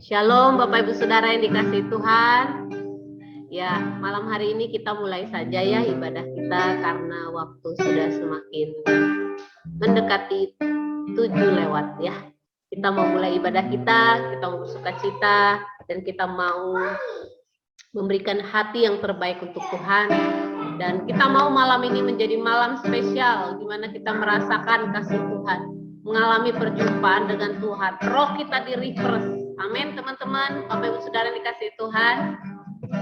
Shalom Bapak Ibu Saudara yang dikasihi Tuhan. Ya, malam hari ini kita mulai saja ya ibadah kita karena waktu sudah semakin mendekati 7 lewat ya. Kita mau mulai ibadah kita mau bersukacita dan kita mau memberikan hati yang terbaik untuk Tuhan. Dan kita mau malam ini menjadi malam spesial di mana kita merasakan kasih Tuhan, mengalami perjumpaan dengan Tuhan. Roh kita di-refresh. Amin teman-teman, Bapak Ibu Saudara dikasihi Tuhan.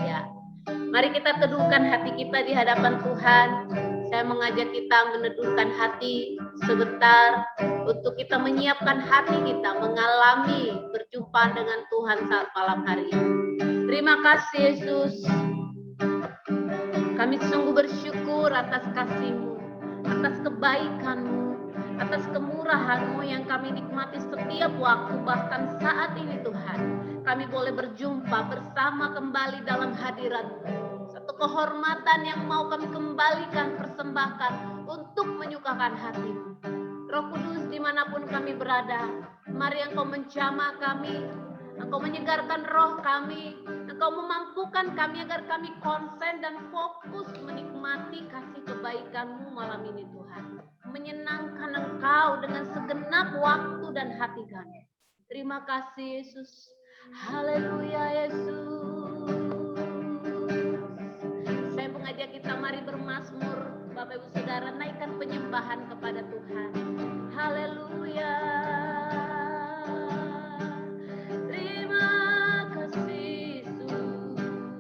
Ya. Mari kita teduhkan hati kita di hadapan Tuhan. Saya mengajak kita meneduhkan hati sebentar untuk kita menyiapkan hati kita mengalami perjumpaan dengan Tuhan saat malam hari ini. Terima kasih Yesus. Kami sungguh bersyukur atas kasih-Mu, atas kebaikan-Mu, atas kemurahan-Mu yang kami nikmati setiap waktu, bahkan saat ini Tuhan. Kami boleh berjumpa bersama kembali dalam hadirat-Mu. Satu kehormatan yang mau kami kembalikan, persembahkan untuk menyukakan hati-Mu. Roh Kudus dimanapun kami berada, mari Engkau menjamah kami, Engkau menyegarkan roh kami, Engkau memampukan kami agar kami konsen dan fokus menikmati kasih kebaikan-Mu malam ini Tuhan. Menyenangkan Engkau dengan segenap waktu dan hati kami. Terima kasih Yesus. Haleluya Yesus. Saya mengajak kita mari bermazmur. Bapak Ibu Saudara, naikkan penyembahan kepada Tuhan. Haleluya. Terima kasih Yesus.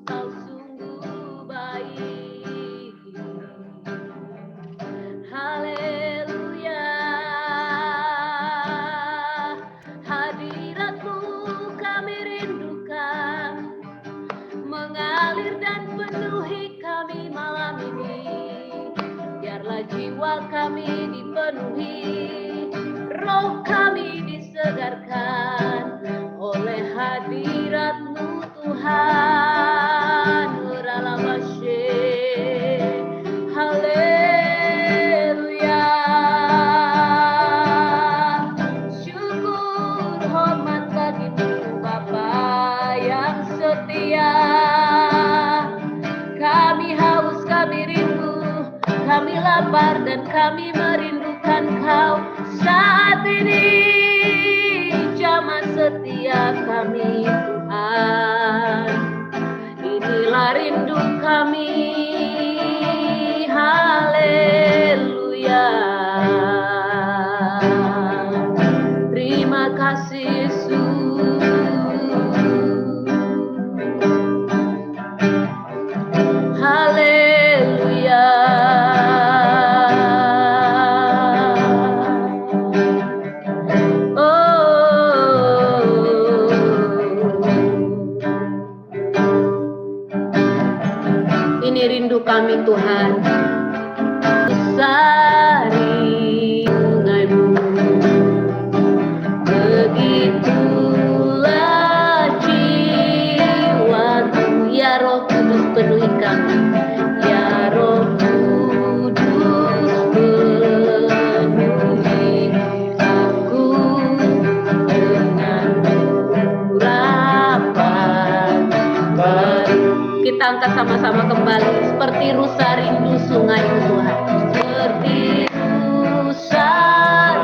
Kau sungguh baik. Haleluya. Hadirat-Mu kami rindukan, mengalir dan penuhi kami malam ini. Biarlah jiwa kami dipenuhi, roh kami disegarkan oleh hadirat-Mu Tuhan. Haleluya. Syukur hormat bagi-Mu Bapa yang setia. Kami haus, kami rindu, kami lapar dan kami merindukan Kau saat ini. Jamah setia kami Tuhan, inilah rindu kami. Haleluya. Terima kasih Yesus. Haleluya. Ini rindu kami Tuhan. Sari sungai-Mu, begitulah jiwaku. Ya Roh Kudus penuhi kami. Ya Roh Kudus penuhi aku dengan urapan baru. Kita angkat sama-sama kembali seperti rusa rindu sungai-Mu Tuhan. Seperti rusa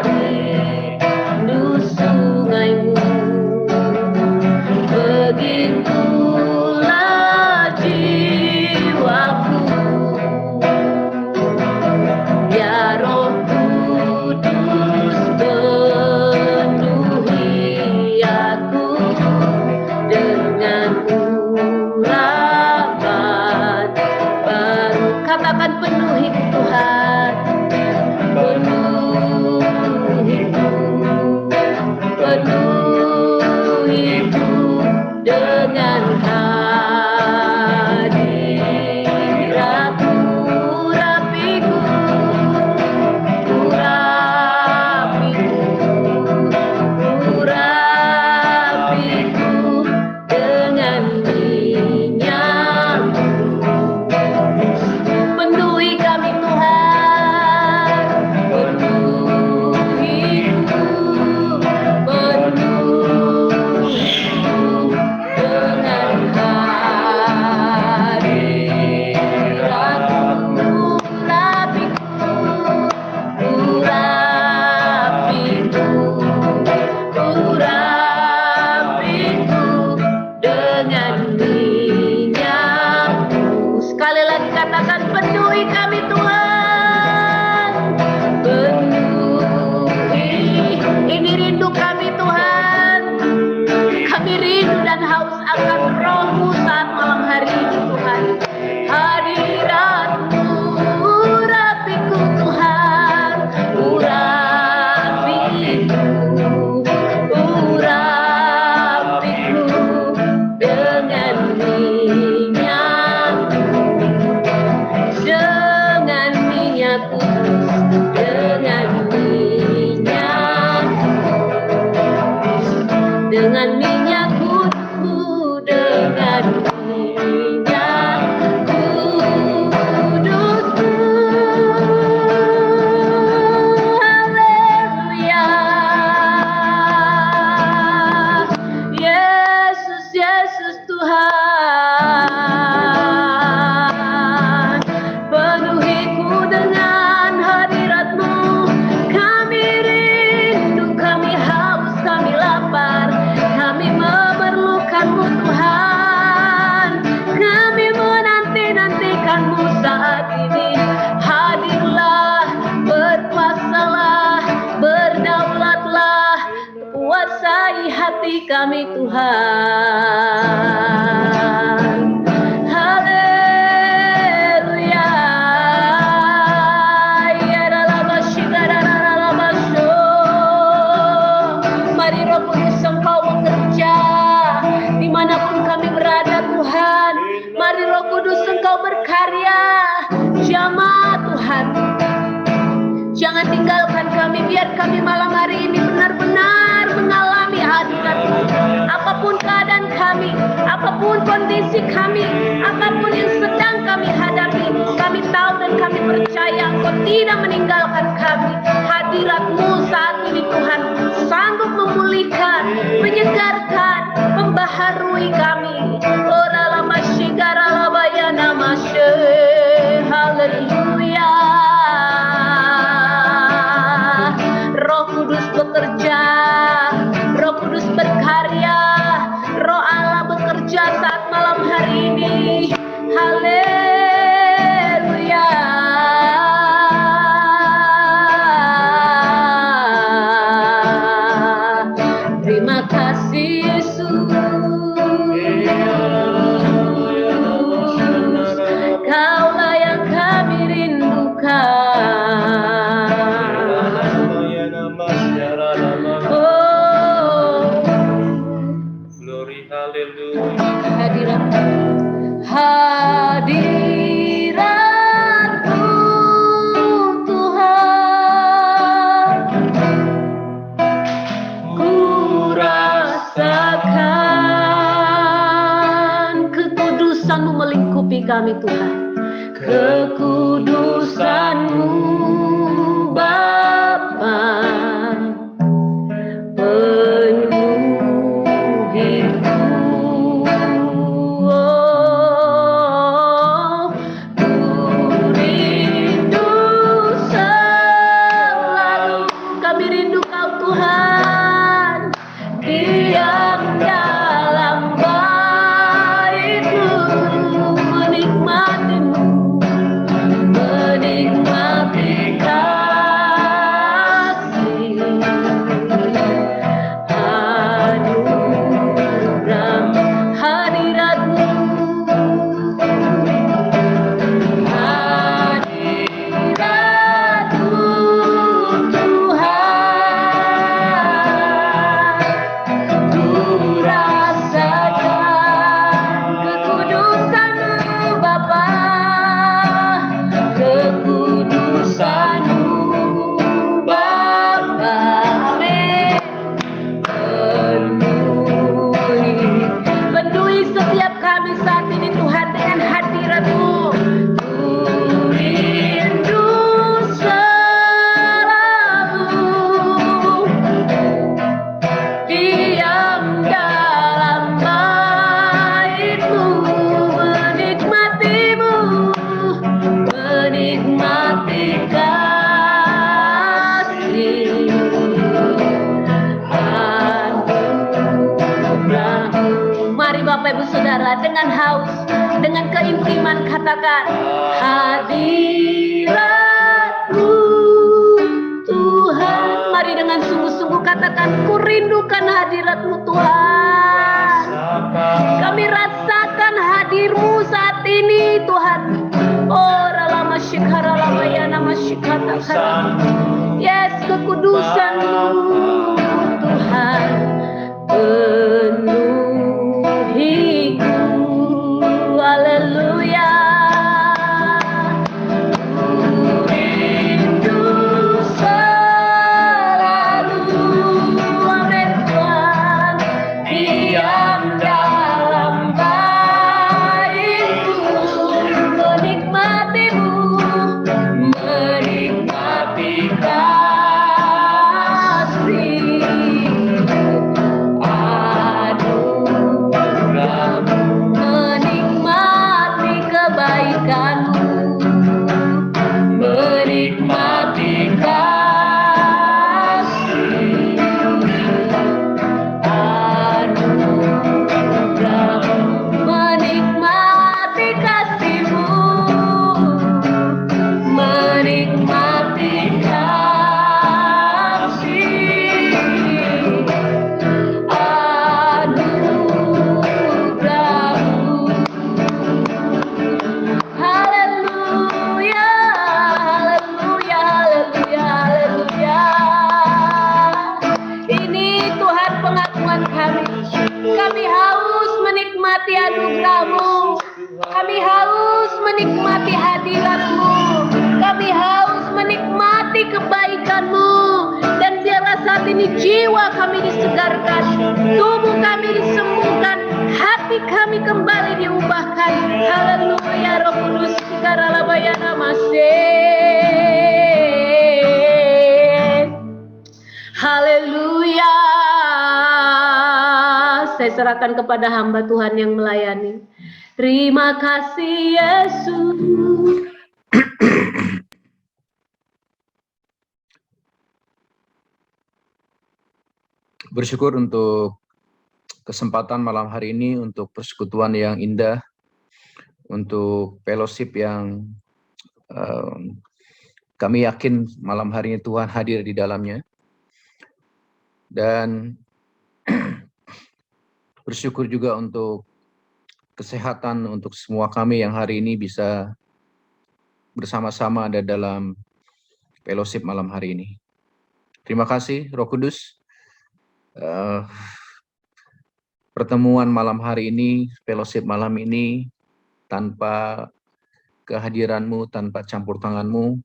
rindu sungai-Mu, begitulah jiwaku. Ya Roh Kudus penuhi aku dengan urapan baru. Katakan penuhi dengan minyak kudus, dengan minyak kudus. Haleluya. Yesus, Yesus Tuhan, penuhiku dengan hadirat-Mu. Kami rindu, kami haus, kami lapar, kami memerlukan-Mu Tuhan. Kami menanti-nantikan-Mu saat ini. Hadirlah, berkuasalah, berdaulatlah, kuasai hati kami Tuhan. Haleluya. Mari Roh Kudus Engkau bekerja dimanapun kami berada Tuhan. Mari Roh Kudus Engkau berkarya. Jamah Tuhan, jangan tinggalkan kami, biar kami malam hari ini benar-benar mengalami hadirat-Mu. Apapun keadaan kami, apapun kondisi kami, apapun yang sedang kami hadapi, kami tahu dan kami percaya Engkau tidak meninggalkan kami. Hadirat-Mu saat ini Tuhan sanggup memulihkan, menyegarkan, membaharui kami. Ora lama shigara labayana masye. Haleluya. Roh Kudus bekerja, Roh Kudus berkarya, Roh Allah bekerja saat malam hari ini. Haleluya. Terima kasih Yesus, Kaulah yang kami rindukan. Oh, glory, haleluya. Hadirat-Mu Tuhan, ku rasakan kekudusan-Mu melingkupi kami Tuhan. Kekudusan-Mu Bapa penuhiku. Oh, ku rindu selalu, kami rindu Kau Tuhan, diam dalam bait-Mu, menikmati-Mu, menikmati kasih anugerah hadirat-Mu. Hadirat-Mu Tuhan, ku rasakan kekudusan-Mu Bapa, kekudusan-Mu Bapa. Amin. Penuhi setiap kami saat ini Tuhan dengan hadirat-Mu. Ku rindu selalu, diam dalam bait-Mu, menikmati-Mu, menikmati kasih anugerah-Mu. Mari Bapak Ibu Saudara dengan haus, dengan keintiman katakan, hadirat-Mu Tuhan. Mari dengan sungguh-sungguh katakan, ku rindukan hadirat-Mu Tuhan. Kami rasakan hadir-Mu saat ini Tuhan. Oh, lama syikara lama ya nama syikata kata. Yes, kekudusan-Mu Tuhan penuhiku. Haleluya. Ku rindu selalu, amin Tuhan, menyadari kebaikan-Mu, dan biarlah saat ini jiwa kami disegarkan, tubuh kami disembuhkan, hati kami kembali diubahkan. Haleluya, Roh Kudus, Karalabayana Masih. Haleluya. Saya serahkan kepada hamba Tuhan yang melayani. Terima kasih Yesus. Bersyukur untuk kesempatan malam hari ini, untuk persekutuan yang indah, untuk fellowship yang kami yakin malam hari ini Tuhan hadir di dalamnya. Dan bersyukur juga untuk kesehatan untuk semua kami yang hari ini bisa bersama-sama ada dalam fellowship malam hari ini. Terima kasih Roh Kudus. Pertemuan malam hari ini, fellowship malam ini, tanpa kehadiran-Mu, tanpa campur tangan-Mu,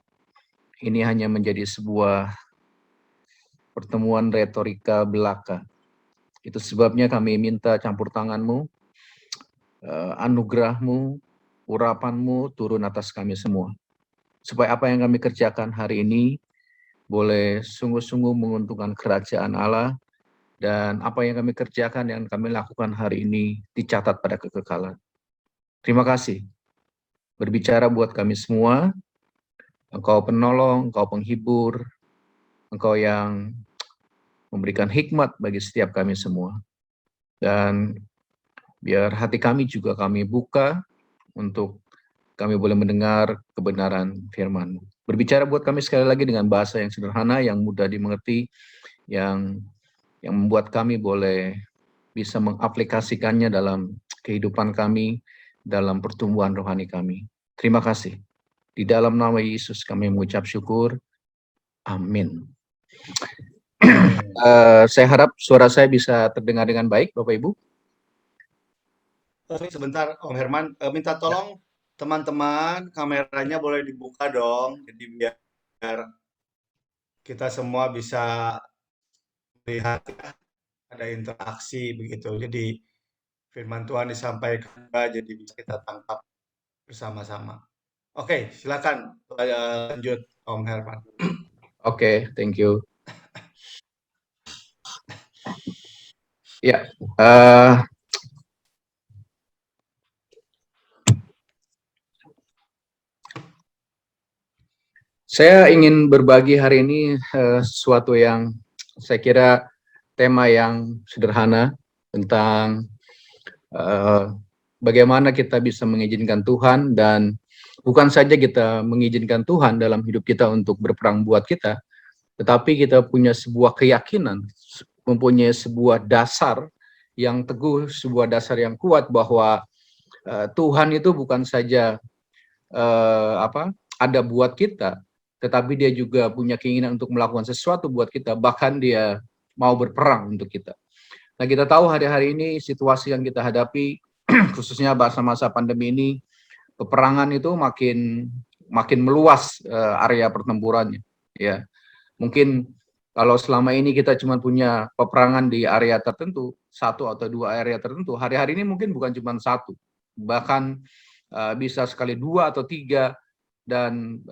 ini hanya menjadi sebuah pertemuan retorika belaka. Itu sebabnya kami minta campur tangan-Mu, anugerah-Mu, urapan-Mu turun atas kami semua. Supaya apa yang kami kerjakan hari ini boleh sungguh-sungguh menguntungkan kerajaan Allah, dan apa yang kami kerjakan, yang kami lakukan hari ini dicatat pada kekekalan. Terima kasih. Berbicara buat kami semua, Engkau penolong, Engkau penghibur, Engkau yang memberikan hikmat bagi setiap kami semua. Dan biar hati kami juga kami buka untuk kami boleh mendengar kebenaran firman-Mu. Berbicara buat kami sekali lagi dengan bahasa yang sederhana, yang mudah dimengerti, yang membuat kami boleh bisa mengaplikasikannya dalam kehidupan kami, dalam pertumbuhan rohani kami. Terima kasih. Di dalam nama Yesus kami mengucap syukur. Amin. Saya harap suara saya bisa terdengar dengan baik, Bapak Ibu. Sebentar, Om Herman, minta tolong teman-teman kameranya boleh dibuka dong, jadi biar kita semua bisa melihat ada interaksi begitu. Jadi firman Tuhan disampaikan jadi bisa kita tangkap bersama-sama. Oke, silakan lanjut Om Herman. Oke, thank you. Ya, saya ingin berbagi hari ini sesuatu yang saya kira tema yang sederhana tentang bagaimana kita bisa mengizinkan Tuhan, dan bukan saja kita mengizinkan Tuhan dalam hidup kita untuk berperang buat kita, tetapi kita punya sebuah keyakinan, mempunyai sebuah dasar yang teguh, sebuah dasar yang kuat bahwa Tuhan itu bukan saja ada buat kita, tetapi dia juga punya keinginan untuk melakukan sesuatu buat kita, bahkan dia mau berperang untuk kita. Nah, kita tahu hari-hari ini situasi yang kita hadapi, khususnya masa-masa pandemi ini, peperangan itu makin meluas area pertempurannya. Ya, mungkin kalau selama ini kita cuma punya peperangan di area tertentu, satu atau dua area tertentu, hari-hari ini mungkin bukan cuma satu, bahkan bisa sekali dua atau tiga, dan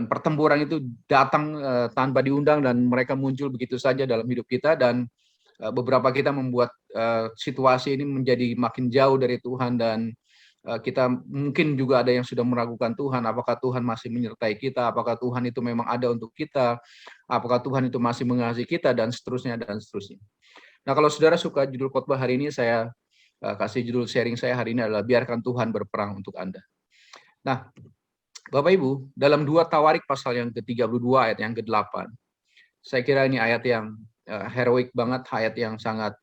pertempuran itu datang tanpa diundang, dan mereka muncul begitu saja dalam hidup kita, dan beberapa kita membuat situasi ini menjadi makin jauh dari Tuhan, dan kita mungkin juga ada yang sudah meragukan Tuhan, apakah Tuhan masih menyertai kita, apakah Tuhan itu memang ada untuk kita, apakah Tuhan itu masih mengasihi kita, dan seterusnya dan seterusnya. Nah, kalau saudara suka judul khotbah hari ini, saya kasih judul sharing saya hari ini adalah biarkan Tuhan berperang untuk Anda. Nah, Bapak Ibu, dalam 2 Tawarik pasal yang ke-32 ayat yang ke-8, saya kira ini ayat yang heroik banget, ayat yang sangat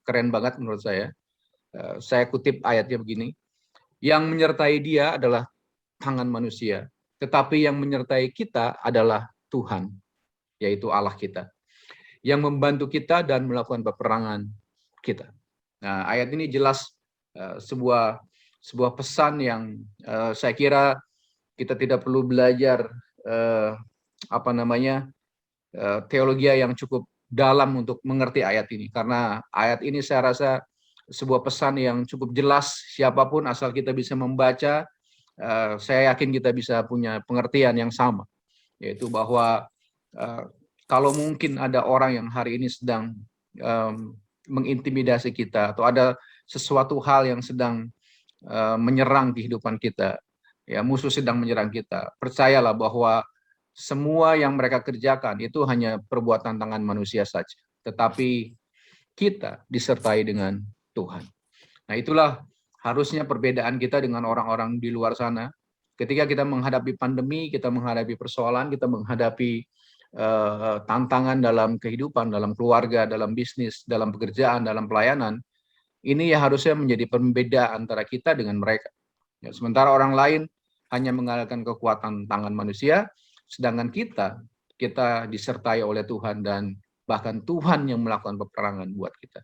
keren banget menurut saya. Saya kutip ayatnya begini, yang menyertai dia adalah tangan manusia, tetapi yang menyertai kita adalah Tuhan, yaitu Allah kita, yang membantu kita dan melakukan peperangan kita. Nah, ayat ini jelas sebuah pesan yang saya kira kita tidak perlu belajar teologi yang cukup dalam untuk mengerti ayat ini, karena ayat ini saya rasa sebuah pesan yang cukup jelas. Siapapun asal kita bisa membaca, saya yakin kita bisa punya pengertian yang sama, yaitu bahwa kalau mungkin ada orang yang hari ini sedang mengintimidasi kita, atau ada sesuatu hal yang sedang menyerang kehidupan kita, ya, musuh sedang menyerang kita, percayalah bahwa semua yang mereka kerjakan itu hanya perbuatan tangan manusia saja, tetapi kita disertai dengan Tuhan. Nah, itulah harusnya perbedaan kita dengan orang-orang di luar sana. Ketika kita menghadapi pandemi, kita menghadapi persoalan, kita menghadapi tantangan dalam kehidupan, dalam keluarga, dalam bisnis, dalam pekerjaan, dalam pelayanan, ini ya harusnya menjadi pembeda antara kita dengan mereka. Ya, sementara orang lain hanya mengandalkan kekuatan tangan manusia, sedangkan kita disertai oleh Tuhan, dan bahkan Tuhan yang melakukan peperangan buat kita.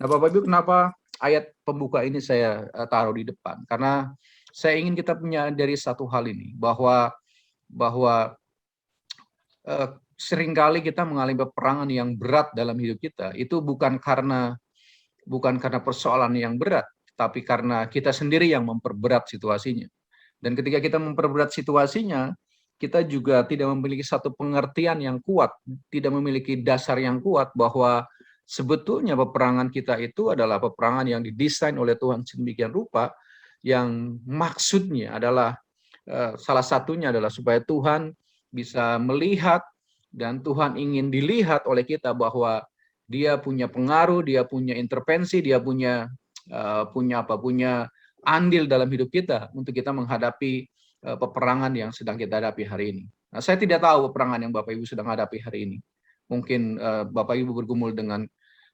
Nah, Bapak Ibu, kenapa ayat pembuka ini saya taruh di depan? Karena saya ingin kita menyadari satu hal ini, bahwa seringkali kita mengalami peperangan yang berat dalam hidup kita, itu bukan karena persoalan yang berat, tapi karena kita sendiri yang memperberat situasinya. Dan ketika kita memperberat situasinya, kita juga tidak memiliki satu pengertian yang kuat, tidak memiliki dasar yang kuat bahwa sebetulnya peperangan kita itu adalah peperangan yang didesain oleh Tuhan sedemikian rupa, yang maksudnya adalah salah satunya adalah supaya Tuhan bisa melihat, dan Tuhan ingin dilihat oleh kita bahwa Dia punya pengaruh, Dia punya intervensi, Dia punya andil dalam hidup kita untuk kita menghadapi peperangan yang sedang kita hadapi hari ini. Nah, saya tidak tahu peperangan yang Bapak Ibu sedang hadapi hari ini. Mungkin Bapak Ibu bergumul dengan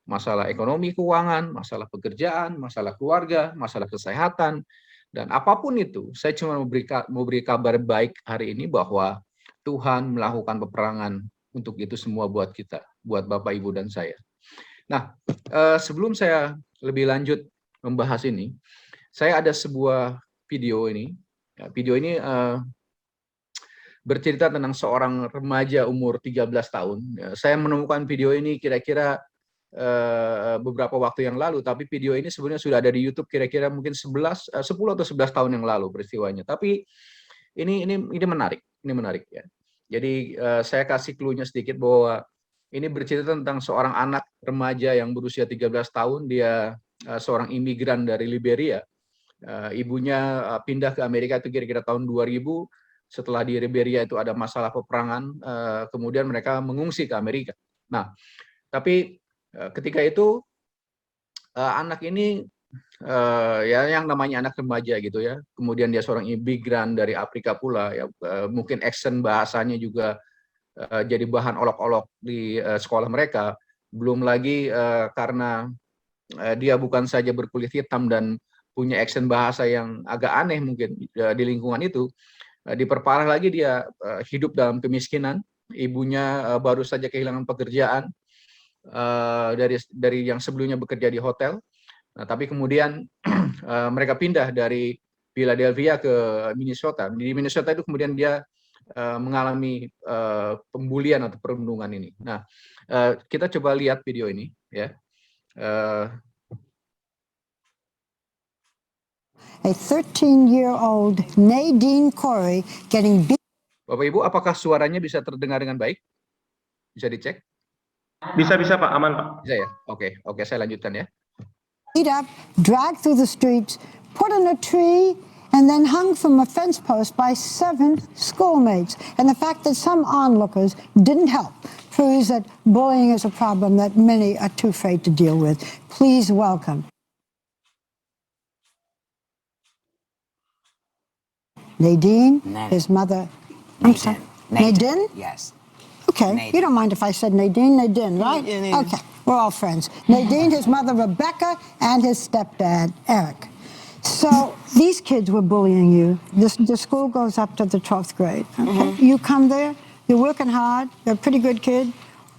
masalah ekonomi keuangan, masalah pekerjaan, masalah keluarga, masalah kesehatan, dan apapun itu, saya cuma mau beri kabar baik hari ini bahwa Tuhan melakukan peperangan untuk itu semua buat kita, buat Bapak Ibu dan saya. Nah, sebelum saya lebih lanjut membahas ini, saya ada sebuah video ini. Video ini bercerita tentang seorang remaja umur 13 tahun. Saya menemukan video ini kira-kira beberapa waktu yang lalu, tapi video ini sebenarnya sudah ada di YouTube kira-kira mungkin 10 atau 11 tahun yang lalu peristiwanya. Tapi ini menarik ya. Jadi saya kasih clue-nya sedikit bahwa ini bercerita tentang seorang anak remaja yang berusia 13 tahun. Dia seorang imigran dari Liberia. Ibunya pindah ke Amerika itu kira-kira tahun 2000. Setelah di Liberia itu ada masalah peperangan, kemudian mereka mengungsi ke Amerika. Nah, tapi ketika itu anak ini ya yang namanya anak remaja gitu ya. Kemudian dia seorang imigran dari Afrika pula ya, mungkin accent bahasanya juga jadi bahan olok-olok di sekolah mereka. Belum lagi karena dia bukan saja berkulit hitam dan punya accent bahasa yang agak aneh mungkin di lingkungan itu, diperparah lagi dia hidup dalam kemiskinan. Ibunya baru saja kehilangan pekerjaan dari yang sebelumnya bekerja di hotel. Nah, tapi kemudian mereka pindah dari Philadelphia ke Minnesota. Di Minnesota itu kemudian dia mengalami pembulian atau perundungan ini. Nah, kita coba lihat video ini ya. A 13-year-old Nadine Corey getting beat. Bapak Ibu, apakah suaranya bisa terdengar dengan baik? Bisa dicek? Bisa Pak, aman Pak. Bisa ya? Oke, saya lanjutkan ya. Beat up, dragged through the streets, put in a tree, and then hung from a fence post by 7 schoolmates. And the fact that some onlookers didn't help proves that bullying is a problem that many are too afraid to deal with. Please welcome Nadine, his mother. I'm sorry. Nadine? Yes. Okay. Nadine. You don't mind if I said Nadine, right? Yeah. Okay. We're all friends. Nadine, his mother, Rebecca, and his stepdad, Eric. So these kids were bullying you. The school goes up to the 12th grade. Okay? You come there, you're working hard, you're a pretty good kid.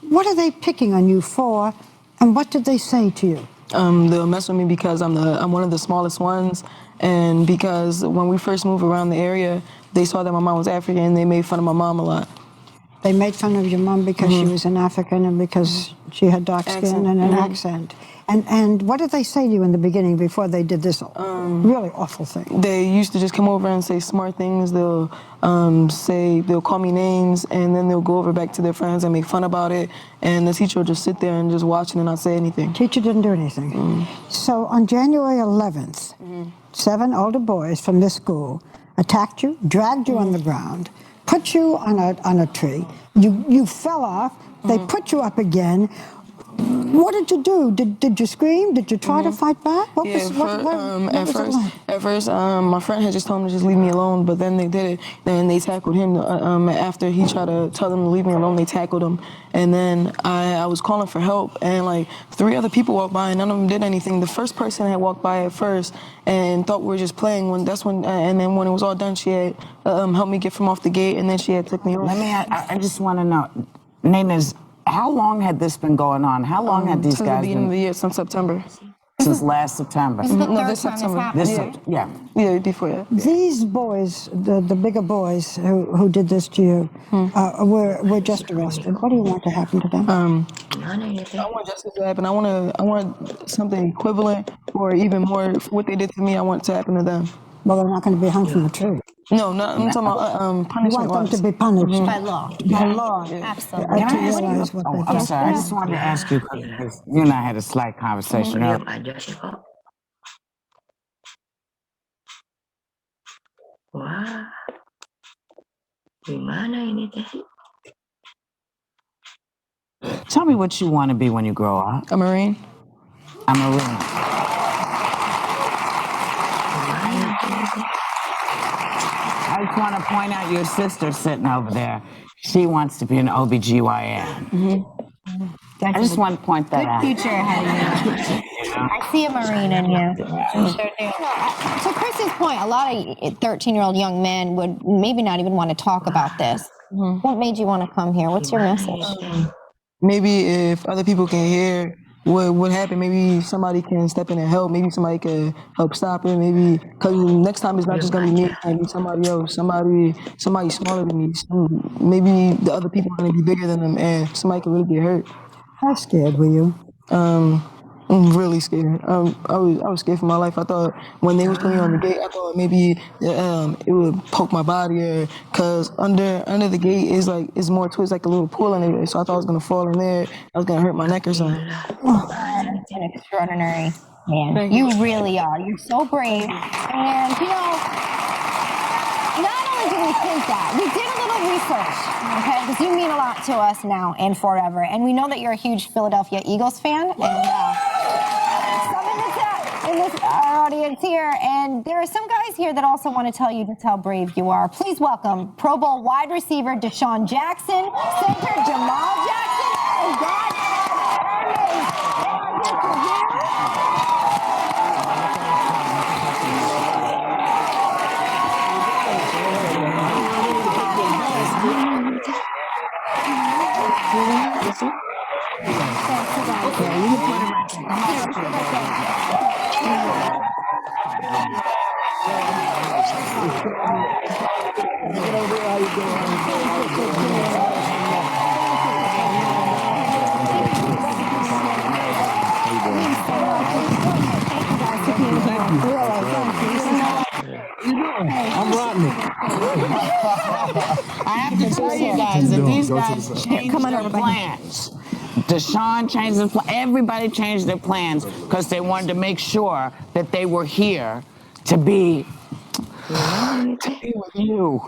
What are they picking on you for, and what did they say to you? They'll mess with me because I'm one of the smallest ones, and because when we first moved around the area, they saw that my mom was African, and they made fun of my mom a lot. They made fun of your mom because she was an African and because she had dark skin Accent. and an accent. And what did they say to you in the beginning before they did this really awful thing? They used to just come over and say smart things. They'll they'll call me names, and then they'll go over back to their friends and make fun about it. And the teacher will just sit there and just watch and not say anything. Teacher didn't do anything. So on January 11th, 7 older boys from this school attacked you, dragged you on the ground, put you on a tree. You fell off. They put you up again. What did you do? Did you scream? Did you try to fight back? What was it like? At first, my friend had just told me to just leave me alone, but then they did it. Then they tackled him. After he tried to tell them to leave me alone, they tackled him. And then I was calling for help, and like 3 other people walked by, and none of them did anything. The first person had walked by at first and thought we were just playing. And then when it was all done, she had helped me get from off the gate, and then she had took me off. I just want to know, Nana's, how long had this been going on? How long had these Since guys the beginning of been? the year, since September. Since last September. No, this September. Yeah. Yeah, before that. These boys, the bigger boys who did this to you, were just arrested. What do you want to happen to them? I want justice to happen. I want something equivalent or even more for what they did to me. I want it to happen to them. Well, they're not going to be hung from a tree. No, I'm talking about You punishment. want them to be punished By law. by law. Absolutely. I Can I ask realize you? what Oh, they I'm did. sorry. I just wanted to ask you because you and I had a slight conversation earlier. Wah, gimana ini teh? Tell me what you want to be when you grow up. A Marine. I'm a Marine. I just want to point out your sister sitting over there. She wants to be an OBGYN. I just want to point that out. Future ahead of you. I see a Marine in you. I sure do. To Chris's point, a lot of 13-year-old young men would maybe not even want to talk about this. What made you want to come here? What's your message? Maybe if other people can hear what happened, maybe somebody can step in and help. Maybe somebody can help stop it. Maybe because next time it's not just gonna be me. It might be somebody else. Somebody smaller than me. Maybe the other people are gonna be bigger than them, and somebody could really get hurt. How scared were you? I'm really scared. I was scared for my life. I thought when they was putting me on the gate, I thought maybe it would poke my body, or cause under the gate is more to it's like a little pool in there. So I thought I was gonna fall in there. I was gonna hurt my neck or something. An extraordinary man. You really are. You're so brave. And, you know, not only do we think that, we did a little research, okay? Because you mean a lot to us now and forever. And we know that you're a huge Philadelphia Eagles fan. And some in this our audience here. And there are some guys here that also want to tell you just how brave you are. Please welcome Pro Bowl wide receiver Deshaun Jackson, center Jamal Jackson, and God I'm Rodney. I have to tell you guys that these guys changed their plans. Deshaun changed his plan. Everybody changed their plans because they wanted to make sure that they were here to be with you.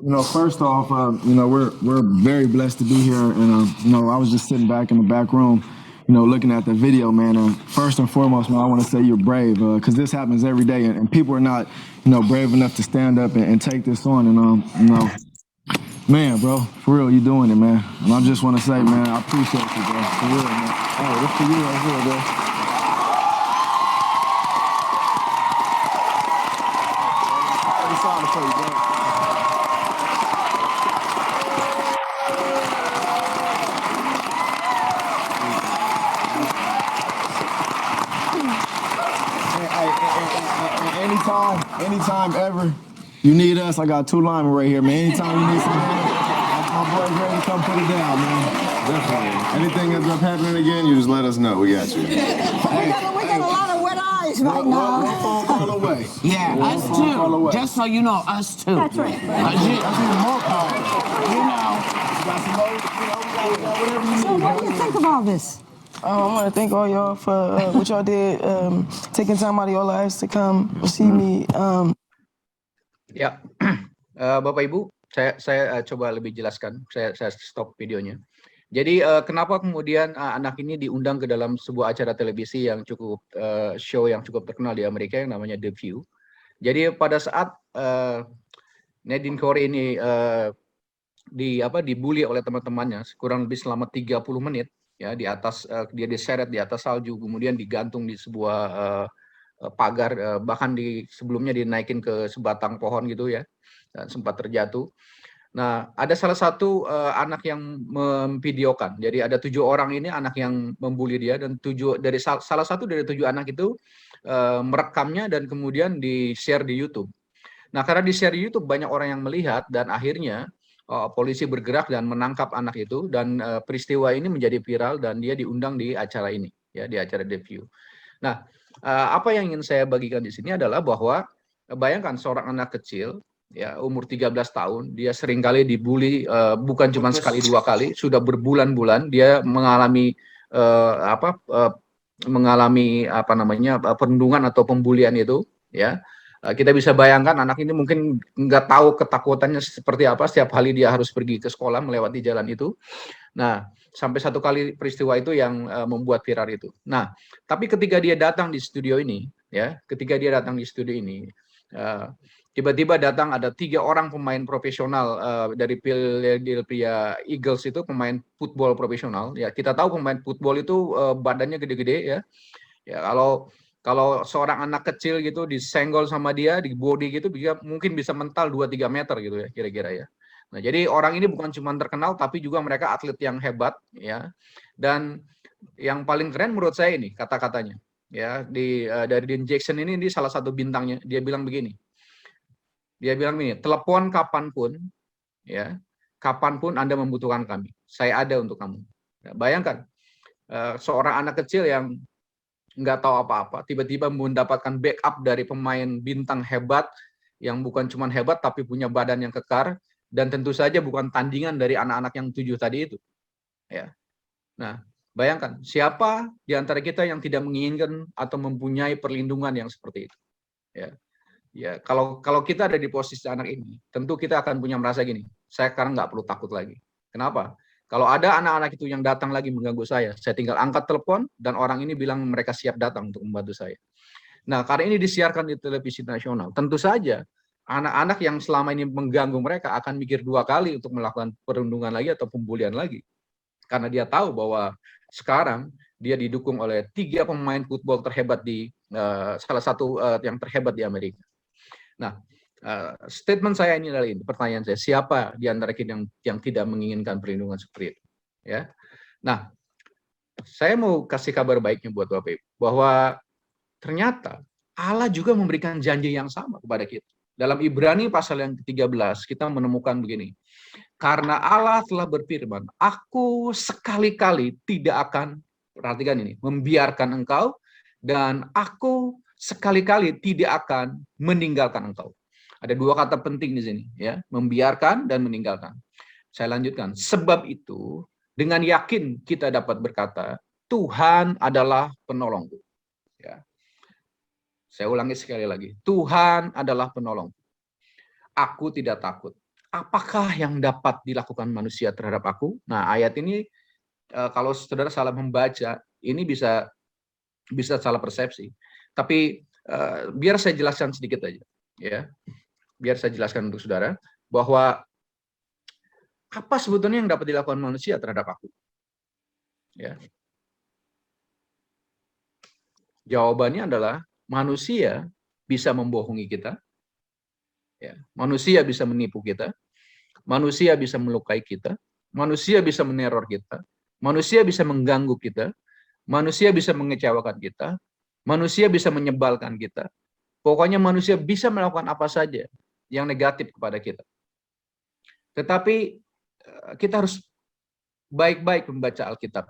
Well, first off, we're very blessed to be here, and I was just sitting back in the back room, looking at the video, man. And first and foremost, man, I want to say you're brave, because this happens every day, and people are not, brave enough to stand up and take this on. And man, bro, for real, you doing it, man. And I just want to say, man, I appreciate you, bro, for real, man. Hey, this for you right here, bro. That's all to tell you, bro. Anytime ever you need us, I got 2 linemen right here, man. Anytime you need some help, my boy's ready to come put it down, man. Definitely. Anything ends up happening again, you just let us know. We got you. We got a lot of wet eyes right now. One phone call away. Yeah, us One phone call too. away. Just so you know, us too. That's right. That's even more powerful. You know. We got some more, we got whatever you So need. what do you think of all this? I want to thank all y'all for what y'all did, taking time out of your lives to come see me. Ya, Bapak Ibu, saya coba lebih jelaskan. Saya stop videonya. Jadi kenapa kemudian anak ini diundang ke dalam sebuah acara televisi yang cukup show yang cukup terkenal di Amerika yang namanya The View. Jadi pada saat Nadine Corey ini dibully oleh teman-temannya kurang lebih selama 30 menit ya di atas dia diseret di atas salju, kemudian digantung di sebuah pagar, bahkan sebelumnya dinaikin ke sebatang pohon gitu ya, dan sempat terjatuh. Nah, ada salah satu anak yang memvideokan. Jadi ada 7 orang ini anak yang membuli dia, dan salah satu dari 7 anak itu merekamnya dan kemudian di-share di YouTube. Nah, karena di-share di YouTube banyak orang yang melihat, dan akhirnya polisi bergerak dan menangkap anak itu, dan peristiwa ini menjadi viral dan dia diundang di acara ini, ya, di acara The View. Nah, apa yang ingin saya bagikan di sini adalah bahwa bayangkan seorang anak kecil, ya, umur 13 tahun, dia seringkali dibully, bukan cuma sekali 2 kali, sudah berbulan-bulan dia mengalami perundungan atau pembulian itu, ya. Kita bisa bayangkan anak ini mungkin nggak tahu ketakutannya seperti apa setiap kali dia harus pergi ke sekolah melewati jalan itu. Nah, sampai 1 kali peristiwa itu yang membuat viral itu. Nah, tapi ketika dia datang di studio ini, ya, tiba-tiba datang ada 3 orang pemain profesional dari Philadelphia Eagles itu, pemain football profesional. Ya, kita tahu pemain football itu badannya gede-gede ya. Ya, kalau seorang anak kecil gitu disenggol sama dia, di body gitu, mungkin bisa mental 2-3 meter gitu ya, kira-kira ya. Nah, jadi orang ini bukan cuma terkenal, tapi juga mereka atlet yang hebat, ya. Dan yang paling keren menurut saya ini kata-katanya, ya, dari Dean Jackson ini salah satu bintangnya. Dia bilang begini, telepon kapanpun, ya, kapanpun Anda membutuhkan kami, saya ada untuk kamu. Ya, bayangkan seorang anak kecil yang nggak tahu apa-apa, tiba-tiba mendapatkan backup dari pemain bintang hebat yang bukan cuma hebat tapi punya badan yang kekar, dan tentu saja bukan tandingan dari anak-anak yang 7 tadi itu. Ya. Nah, bayangkan siapa di antara kita yang tidak menginginkan atau mempunyai perlindungan yang seperti itu. Ya. Ya, kalau kita ada di posisi anak ini, tentu kita akan punya merasa gini, saya sekarang nggak perlu takut lagi. Kenapa? Kalau ada anak-anak itu yang datang lagi mengganggu saya tinggal angkat telepon dan orang ini bilang mereka siap datang untuk membantu saya. Nah, karena ini disiarkan di televisi nasional, tentu saja anak-anak yang selama ini mengganggu mereka akan mikir 2 kali untuk melakukan perundungan lagi atau pembulian lagi. Karena dia tahu bahwa sekarang dia didukung oleh 3 pemain football terhebat salah satu yang terhebat di Amerika. Nah, statement saya ini adalah ini, pertanyaan saya, siapa di antara kita yang tidak menginginkan perlindungan seperti itu, ya? Nah, saya mau kasih kabar baiknya buat Bapak Ibu, bahwa ternyata Allah juga memberikan janji yang sama kepada kita. Dalam Ibrani pasal yang ke-13 kita menemukan begini, karena Allah telah berfirman, aku sekali-kali tidak akan, perhatikan ini, membiarkan engkau, dan aku sekali-kali tidak akan meninggalkan engkau. Ada 2 kata penting di sini, ya, membiarkan dan meninggalkan. Saya lanjutkan. Sebab itu, dengan yakin kita dapat berkata, Tuhan adalah penolongku. Ya. Saya ulangi sekali lagi. Tuhan adalah penolongku. Aku tidak takut. Apakah yang dapat dilakukan manusia terhadap aku? Nah, ayat ini kalau saudara salah membaca, ini bisa salah persepsi. Tapi biar saya jelaskan sedikit aja, ya. Biar saya jelaskan untuk saudara bahwa apa sebetulnya yang dapat dilakukan manusia terhadap aku. Ya. Jawabannya adalah manusia bisa membohongi kita, Ya, manusia bisa menipu kita, manusia bisa melukai kita, manusia bisa meneror kita, manusia bisa mengganggu kita, manusia bisa mengecewakan kita, manusia bisa menyebalkan kita. Pokoknya manusia bisa melakukan apa saja yang negatif kepada kita. Tetapi kita harus baik-baik membaca Alkitab,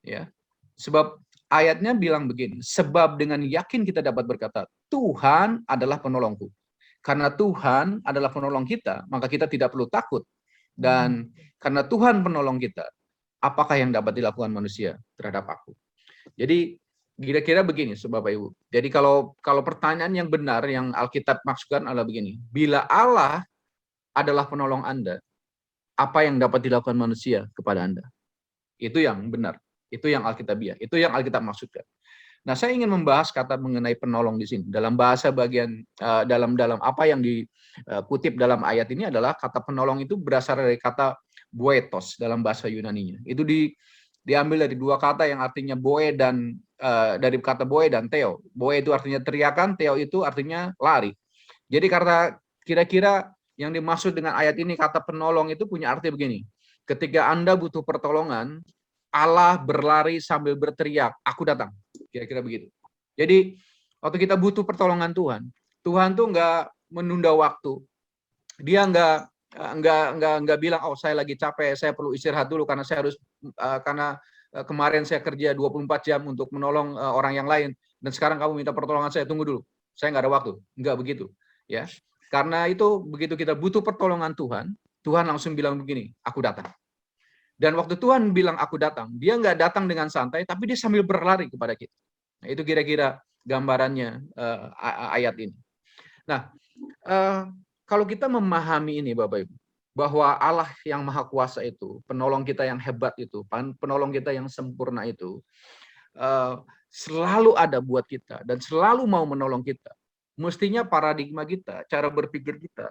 ya. Sebab ayatnya bilang begini, sebab dengan yakin kita dapat berkata, Tuhan adalah penolongku. Karena Tuhan adalah penolong kita, maka kita tidak perlu takut. Dan karena Tuhan penolong kita, apakah yang dapat dilakukan manusia terhadap aku? Jadi kira-kira begini, Bapak Ibu. Jadi kalau pertanyaan yang benar yang Alkitab maksudkan adalah begini, bila Allah adalah penolong Anda, apa yang dapat dilakukan manusia kepada Anda? Itu yang benar. Itu yang Alkitabiah. Itu yang Alkitab maksudkan. Nah, saya ingin membahas kata mengenai penolong di sini. Dalam bahasa bagian dalam apa yang dikutip dalam ayat ini adalah kata penolong itu berasal dari kata boetos dalam bahasa Yunani-nya. Itu diambil dari dua kata yang artinya boe dan dari kata boe dan theo. Boe itu artinya teriakan, theo itu artinya lari. Jadi karena kira-kira yang dimaksud dengan ayat ini kata penolong itu punya arti begini. Ketika Anda butuh pertolongan, Allah berlari sambil berteriak, aku datang. Kira-kira begitu. Jadi waktu kita butuh pertolongan Tuhan, Tuhan tuh nggak menunda waktu. Dia nggak bilang, oh saya lagi capek, saya perlu istirahat dulu karena saya harus kemarin saya kerja 24 jam untuk menolong orang yang lain dan sekarang kamu minta pertolongan saya, tunggu dulu. Saya nggak ada waktu. Nggak begitu, ya. Karena itu begitu kita butuh pertolongan Tuhan, Tuhan langsung bilang begini, aku datang. Dan waktu Tuhan bilang aku datang, dia nggak datang dengan santai, tapi dia sambil berlari kepada kita. Nah, itu kira-kira gambarannya ayat ini. Nah, kalau kita memahami ini, Bapak Ibu, bahwa Allah yang Maha Kuasa itu, penolong kita yang hebat itu, penolong kita yang sempurna itu, selalu ada buat kita dan selalu mau menolong kita. Mestinya paradigma kita, cara berpikir kita,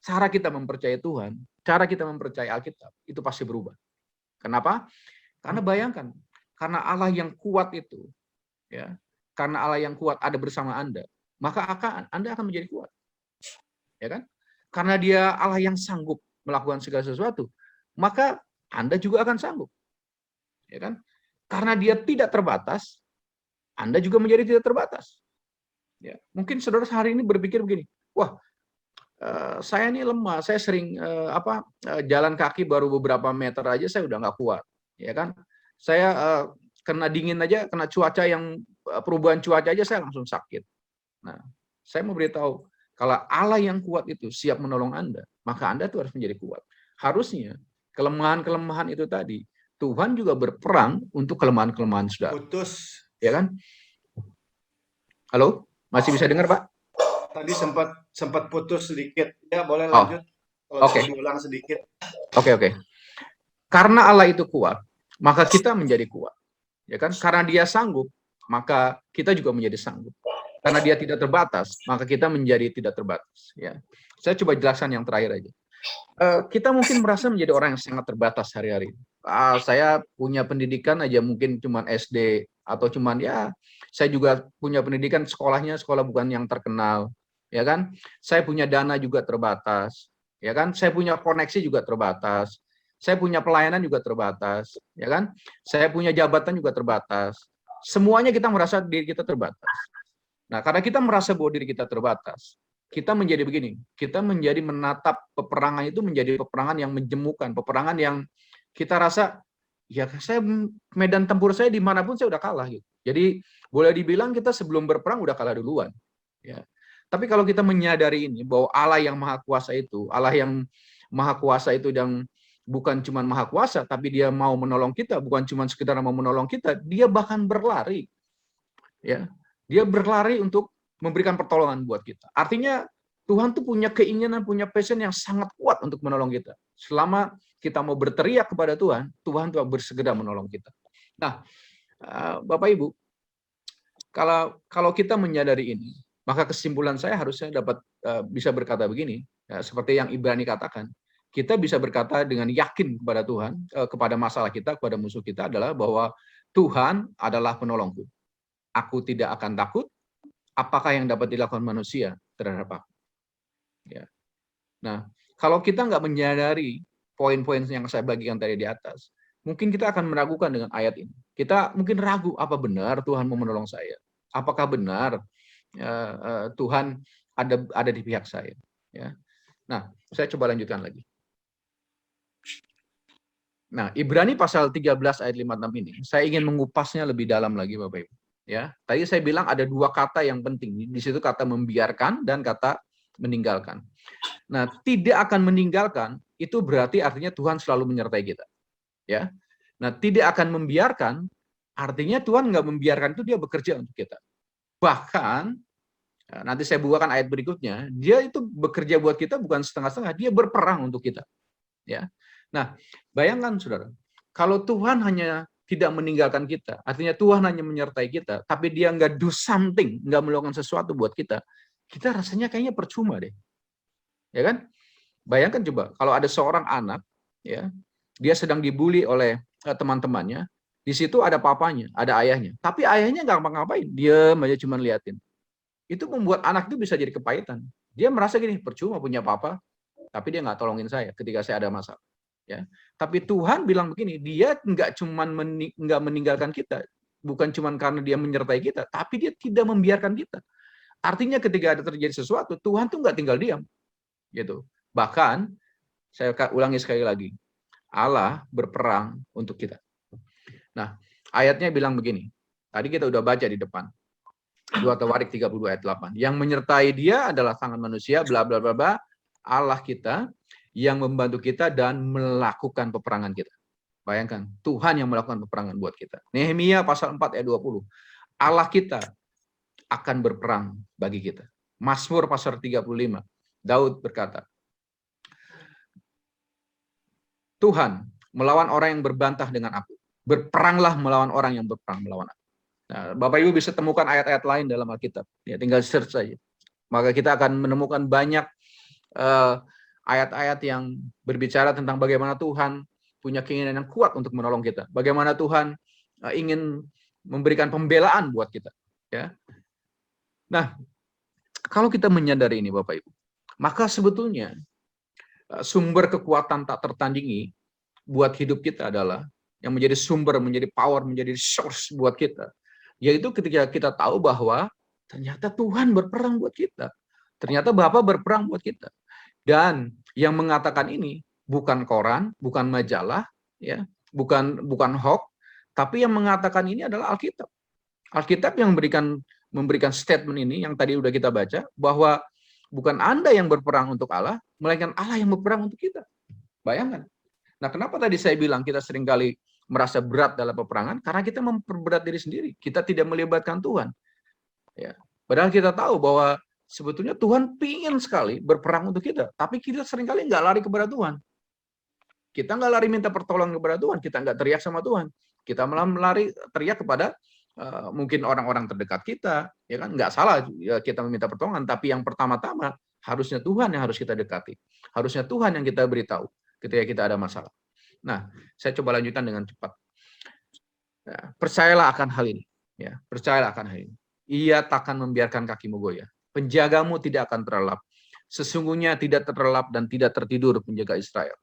cara kita mempercayai Tuhan, cara kita mempercayai Alkitab, itu pasti berubah. Kenapa? Karena bayangkan, karena Allah yang kuat itu, ya, karena Allah yang kuat ada bersama Anda, maka Anda akan menjadi kuat. Ya kan? Karena dia Allah yang sanggup melakukan segala sesuatu, maka Anda juga akan sanggup. Ya kan? Karena dia tidak terbatas, Anda juga menjadi tidak terbatas. Ya, mungkin saudara hari ini berpikir begini, wah, saya ini lemah, saya sering jalan kaki baru beberapa meter aja saya udah nggak kuat, ya kan? Saya kena dingin aja, kena cuaca yang perubahan cuaca aja saya langsung sakit. Nah, saya mau beritahu, kalau Allah yang kuat itu siap menolong Anda, maka Anda tuh harus menjadi kuat. Harusnya kelemahan-kelemahan itu tadi, Tuhan juga berperang untuk kelemahan-kelemahan saudara. Putus. Ya kan? Halo, masih bisa dengar, Pak? Tadi sempat putus sedikit. Ya, boleh lanjut. Kalau bisa diulang sedikit. Oke. Karena Allah itu kuat, maka kita menjadi kuat. Ya kan? Karena dia sanggup, maka kita juga menjadi sanggup. Karena dia tidak terbatas, maka kita menjadi tidak terbatas. Ya. Saya coba jelaskan yang terakhir aja. Kita mungkin merasa menjadi orang yang sangat terbatas hari-hari. Saya punya pendidikan aja mungkin cuma SD atau cuman ya saya juga punya pendidikan sekolahnya sekolah bukan yang terkenal, ya kan? Saya punya dana juga terbatas, ya kan? Saya punya koneksi juga terbatas. Saya punya pelayanan juga terbatas, ya kan? Saya punya jabatan juga terbatas. Semuanya kita merasa diri kita terbatas. Nah, karena kita merasa bahwa diri kita terbatas, kita menjadi begini, kita menjadi menatap peperangan itu menjadi peperangan yang menjemukan, peperangan yang kita rasa, ya saya medan tempur saya dimanapun saya udah kalah gitu. Jadi boleh dibilang kita sebelum berperang udah kalah duluan. Ya. Tapi kalau kita menyadari ini bahwa Allah yang Maha Kuasa itu, Allah yang Maha Kuasa itu yang bukan cuma Maha Kuasa, tapi dia mau menolong kita, bukan cuma sekedar mau menolong kita, dia bahkan berlari. Ya. Dia berlari untuk memberikan pertolongan buat kita. Artinya Tuhan tuh punya keinginan, punya passion yang sangat kuat untuk menolong kita. Selama kita mau berteriak kepada Tuhan, Tuhan tuh bersegera menolong kita. Nah, Bapak Ibu, kalau kita menyadari ini, maka kesimpulan saya harusnya dapat bisa berkata begini, ya, seperti yang Ibrani katakan, kita bisa berkata dengan yakin kepada Tuhan, kepada masalah kita, kepada musuh kita adalah bahwa Tuhan adalah penolongku. Aku tidak akan takut. Apakah yang dapat dilakukan manusia terhadap aku? Ya. Nah, kalau kita nggak menyadari poin-poin yang saya bagikan tadi di atas, mungkin kita akan meragukan dengan ayat ini. Kita mungkin ragu, apa benar Tuhan mau menolong saya? Apakah benar Tuhan ada di pihak saya? Ya. Nah, saya coba lanjutkan lagi. Nah, Ibrani pasal 13 ayat 56 ini, saya ingin mengupasnya lebih dalam lagi, Bapak Ibu. Ya, tadi saya bilang ada dua kata yang penting. Di situ kata membiarkan dan kata meninggalkan. Nah, tidak akan meninggalkan itu berarti artinya Tuhan selalu menyertai kita. Ya. Nah, tidak akan membiarkan artinya Tuhan nggak membiarkan itu, dia bekerja untuk kita. Bahkan nanti saya bukakan ayat berikutnya, dia itu bekerja buat kita bukan setengah-setengah, dia berperang untuk kita. Ya. Nah, bayangkan saudara, kalau Tuhan hanya tidak meninggalkan kita, artinya Tuhan hanya menyertai kita, tapi dia nggak do something, nggak melakukan sesuatu buat kita, kita rasanya kayaknya percuma deh. Ya kan? Bayangkan coba, kalau ada seorang anak, ya, dia sedang dibully oleh teman-temannya, di situ ada papanya, ada ayahnya, tapi ayahnya nggak ngapa-ngapain, diam aja cuma liatin. Itu membuat anak itu bisa jadi kepahitan. Dia merasa gini, percuma punya papa, tapi dia nggak tolongin saya ketika saya ada masalah. Ya, tapi Tuhan bilang begini, dia nggak cuman nggak meninggalkan kita, bukan cuman karena dia menyertai kita, tapi dia tidak membiarkan kita. Artinya ketika ada terjadi sesuatu, Tuhan tuh nggak tinggal diam, gitu. Bahkan saya ulangi sekali lagi, Allah berperang untuk kita. Nah, ayatnya bilang begini. Tadi kita udah baca di depan. 2 Tawarik 30 ayat 8. Yang menyertai dia adalah tangan manusia, bla bla bla bla, Allah kita yang membantu kita dan melakukan peperangan kita. Bayangkan, Tuhan yang melakukan peperangan buat kita. Nehemia pasal 4 ayat 20. Allah kita akan berperang bagi kita. Mazmur pasal 35. Daud berkata, Tuhan melawan orang yang berbantah dengan aku. Berperanglah melawan orang yang berperang melawan aku. Nah, Bapak Ibu bisa temukan ayat-ayat lain dalam Alkitab. Ya, tinggal search saja. Maka kita akan menemukan banyak ayat-ayat yang berbicara tentang bagaimana Tuhan punya keinginan yang kuat untuk menolong kita. Bagaimana Tuhan ingin memberikan pembelaan buat kita. Ya. Nah, kalau kita menyadari ini Bapak Ibu, maka sebetulnya sumber kekuatan tak tertandingi buat hidup kita adalah yang menjadi sumber, menjadi power, menjadi source buat kita. Yaitu ketika kita tahu bahwa ternyata Tuhan berperang buat kita. Ternyata Bapa berperang buat kita. Dan yang mengatakan ini bukan koran, bukan majalah, ya, bukan hoax, tapi yang mengatakan ini adalah Alkitab. Alkitab yang memberikan statement ini yang tadi udah kita baca, bahwa bukan Anda yang berperang untuk Allah, melainkan Allah yang berperang untuk kita. Bayangkan. Nah, kenapa tadi saya bilang kita seringkali merasa berat dalam peperangan? Karena kita memperberat diri sendiri. Kita tidak melibatkan Tuhan. Ya. Padahal kita tahu bahwa sebetulnya Tuhan pingin sekali berperang untuk kita, tapi kita seringkali nggak lari kepada Tuhan. Kita nggak lari minta pertolongan kepada Tuhan, kita nggak teriak sama Tuhan. Kita malah lari teriak kepada mungkin orang-orang terdekat kita, ya kan? Nggak salah ya, kita meminta pertolongan, tapi yang pertama-tama harusnya Tuhan yang harus kita dekati. Harusnya Tuhan yang kita beritahu ketika kita ada masalah. Nah, saya coba lanjutkan dengan cepat. Ya, percayalah akan hal ini. Ya, percayalah akan hal ini. Ia takkan membiarkan kakimu goyah. Penjagamu tidak akan terlelap. Sesungguhnya tidak terlelap dan tidak tertidur penjaga Israel.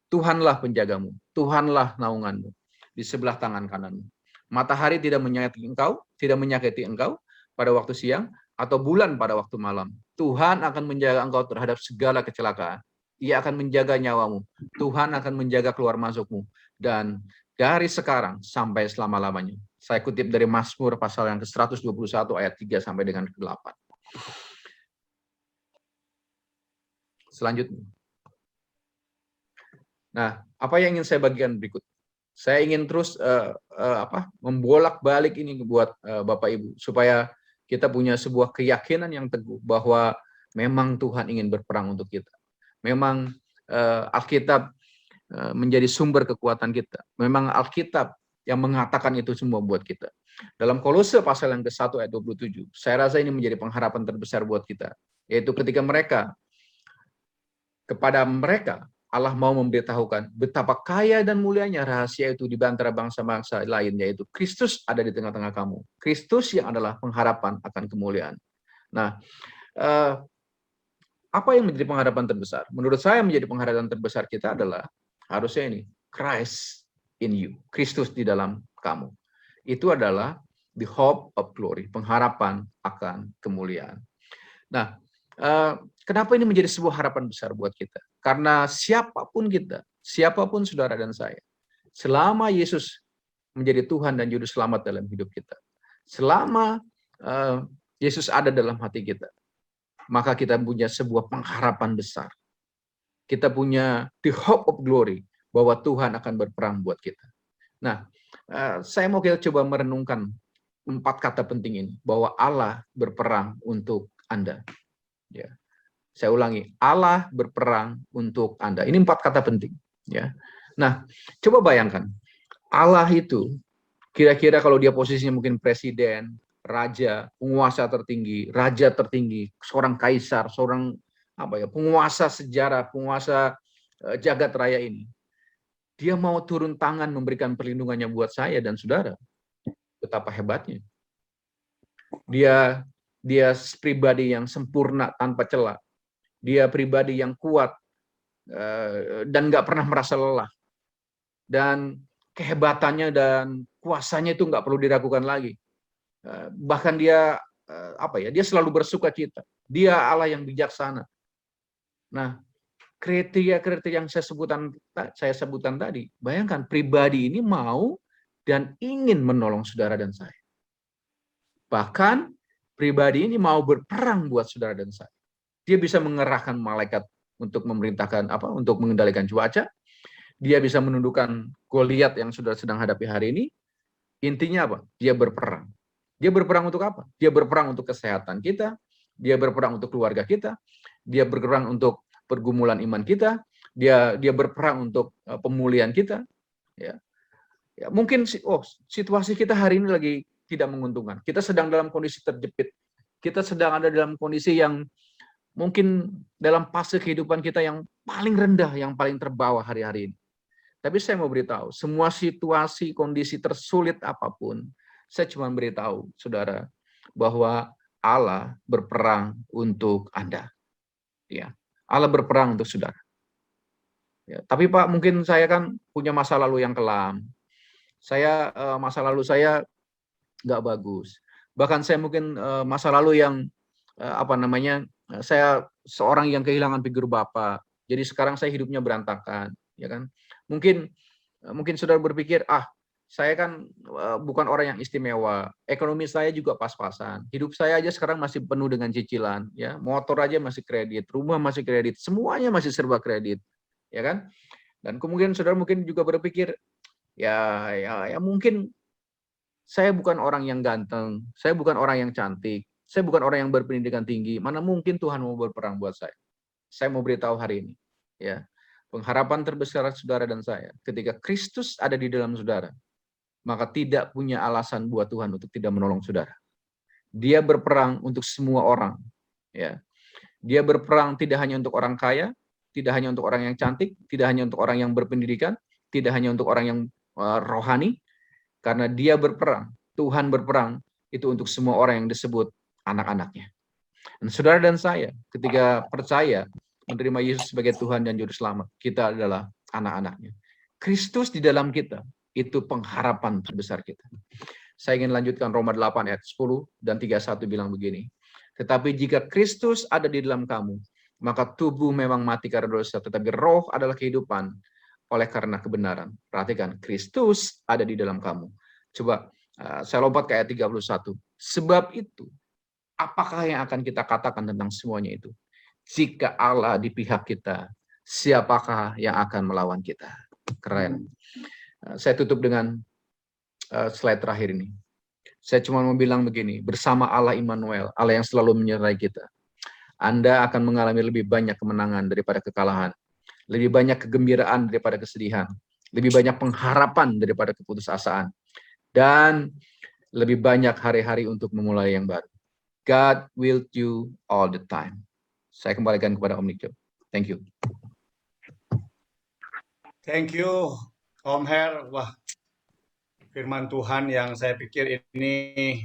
Tuhanlah penjagamu, Tuhanlah naunganmu di sebelah tangan kananmu. Matahari tidak menyakiti engkau pada waktu siang, atau bulan pada waktu malam. Tuhan akan menjaga engkau terhadap segala kecelakaan. Ia akan menjaga nyawamu. Tuhan akan menjaga keluar masukmu. Dan dari sekarang sampai selama-lamanya. Saya kutip dari Mazmur pasal yang ke-121 ayat 3 sampai dengan ke-8. Selanjutnya. Nah, apa yang ingin saya bagikan berikut? Saya ingin terus membolak-balik ini buat Bapak Ibu supaya kita punya sebuah keyakinan yang teguh bahwa memang Tuhan ingin berperang untuk kita. Memang Alkitab menjadi sumber kekuatan kita. Memang Alkitab yang mengatakan itu semua buat kita. Dalam Kolose pasal yang ke-1 ayat 27, saya rasa ini menjadi pengharapan terbesar buat kita. Yaitu ketika kepada mereka Allah mau memberitahukan betapa kaya dan mulianya rahasia itu di antara bangsa-bangsa lain, yaitu Kristus ada di tengah-tengah kamu. Kristus yang adalah pengharapan akan kemuliaan. Nah, Apa yang menjadi pengharapan terbesar? Menurut saya menjadi pengharapan terbesar kita adalah harusnya ini, Christ in you, Kristus di dalam kamu. Itu adalah the hope of glory, pengharapan akan kemuliaan. Nah, kenapa ini menjadi sebuah harapan besar buat kita? Karena siapapun kita, siapapun saudara dan saya, selama Yesus menjadi Tuhan dan Juru Selamat dalam hidup kita, selama Yesus ada dalam hati kita, maka kita punya sebuah pengharapan besar. Kita punya the hope of glory, bahwa Tuhan akan berperang buat kita. Nah, saya mau kita coba merenungkan 4 kata penting ini, bahwa Allah berperang untuk Anda. Ya. Saya ulangi, Allah berperang untuk Anda. Ini 4 kata penting. Ya. Nah, coba bayangkan, Allah itu, kira-kira kalau dia posisinya mungkin presiden, raja, penguasa tertinggi, raja tertinggi, seorang kaisar, seorang penguasa sejarah, penguasa jagat raya ini. Dia mau turun tangan memberikan perlindungannya buat saya dan saudara. Betapa hebatnya. Dia pribadi yang sempurna tanpa celah. Dia pribadi yang kuat dan nggak pernah merasa lelah. Dan kehebatannya dan kuasanya itu nggak perlu diragukan lagi. Bahkan dia dia selalu bersuka cita. Dia Allah yang bijaksana. Nah, kriteria-kriteria yang saya sebutkan tadi, bayangkan pribadi ini mau dan ingin menolong saudara dan saya. Bahkan pribadi ini mau berperang buat saudara dan saya. Dia bisa mengerahkan malaikat untuk memerintahkan untuk mengendalikan cuaca. Dia bisa menundukkan Goliat yang sudah sedang hadapi hari ini. Intinya apa? Dia berperang. Dia berperang untuk apa? Dia berperang untuk kesehatan kita, dia berperang untuk keluarga kita, dia berperang untuk pergumulan iman kita, dia berperang untuk pemulihan kita. Ya. Ya, mungkin situasi kita hari ini lagi tidak menguntungkan. Kita sedang dalam kondisi terjepit. Kita sedang ada dalam kondisi yang mungkin dalam fase kehidupan kita yang paling rendah, yang paling terbawah hari-hari ini. Tapi saya mau beritahu, semua situasi, kondisi tersulit apapun, saya cuma beritahu, saudara, bahwa Allah berperang untuk Anda. Ya, Allah berperang untuk saudara. Ya, tapi Pak, mungkin saya kan punya masa lalu yang kelam. Masa lalu saya nggak bagus. Bahkan saya mungkin masa lalu yang saya seorang yang kehilangan figur bapak. Jadi sekarang saya hidupnya berantakan, ya kan? Mungkin saudara berpikir, saya kan bukan orang yang istimewa, ekonomi saya juga pas-pasan, hidup saya aja sekarang masih penuh dengan cicilan, ya, motor aja masih kredit, rumah masih kredit, semuanya masih serba kredit, ya kan? Dan kemudian saudara mungkin juga berpikir, ya mungkin saya bukan orang yang ganteng, saya bukan orang yang cantik, saya bukan orang yang berpendidikan tinggi, mana mungkin Tuhan mau berperang buat saya. Saya mau beritahu hari ini, ya, pengharapan terbesar saudara dan saya, ketika Kristus ada di dalam saudara, maka tidak punya alasan buat Tuhan untuk tidak menolong saudara. Dia berperang untuk semua orang. Ya. Dia berperang tidak hanya untuk orang kaya, tidak hanya untuk orang yang cantik, tidak hanya untuk orang yang berpendidikan, tidak hanya untuk orang yang rohani, karena dia berperang, Tuhan berperang, itu untuk semua orang yang disebut anak-anaknya. Dan saudara dan saya, ketika percaya menerima Yesus sebagai Tuhan dan Juru Selamat, kita adalah anak-anaknya. Kristus di dalam kita, itu pengharapan terbesar kita. Saya ingin lanjutkan Roma 8 ayat 10 dan 31 bilang begini. Tetapi jika Kristus ada di dalam kamu, maka tubuh memang mati karena dosa, tetapi roh adalah kehidupan oleh karena kebenaran. Perhatikan, Kristus ada di dalam kamu. Coba saya lompat ke ayat 31. Sebab itu, apakah yang akan kita katakan tentang semuanya itu? Jika Allah di pihak kita, siapakah yang akan melawan kita? Keren. Saya tutup dengan slide terakhir ini. Saya cuma mau bilang begini, bersama Allah Immanuel, Allah yang selalu menyertai kita, Anda akan mengalami lebih banyak kemenangan daripada kekalahan, lebih banyak kegembiraan daripada kesedihan, lebih banyak pengharapan daripada keputusasaan, dan lebih banyak hari-hari untuk memulai yang baru. God will do all the time. Saya kembalikan kepada Om Nico. Thank you. Thank you, Om Her. Wah, firman Tuhan yang saya pikir ini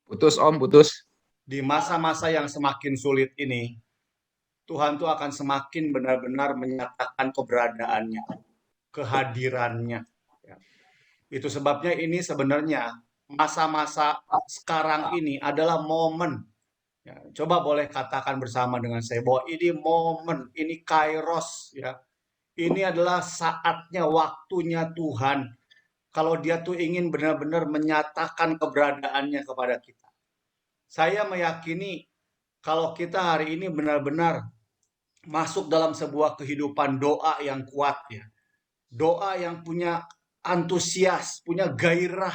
Putus Om, putus. Di masa-masa yang semakin sulit ini, Tuhan tuh akan semakin benar-benar menyatakan keberadaannya, kehadirannya. Ya. Itu sebabnya ini sebenarnya masa-masa sekarang ini adalah momen. Ya, coba boleh katakan bersama dengan saya bahwa ini momen, ini kairos. Ya. Ini adalah saatnya, waktunya Tuhan. Kalau dia tuh ingin benar-benar menyatakan keberadaannya kepada kita. Saya meyakini kalau kita hari ini benar-benar masuk dalam sebuah kehidupan doa yang kuat ya. Doa yang punya antusias, punya gairah,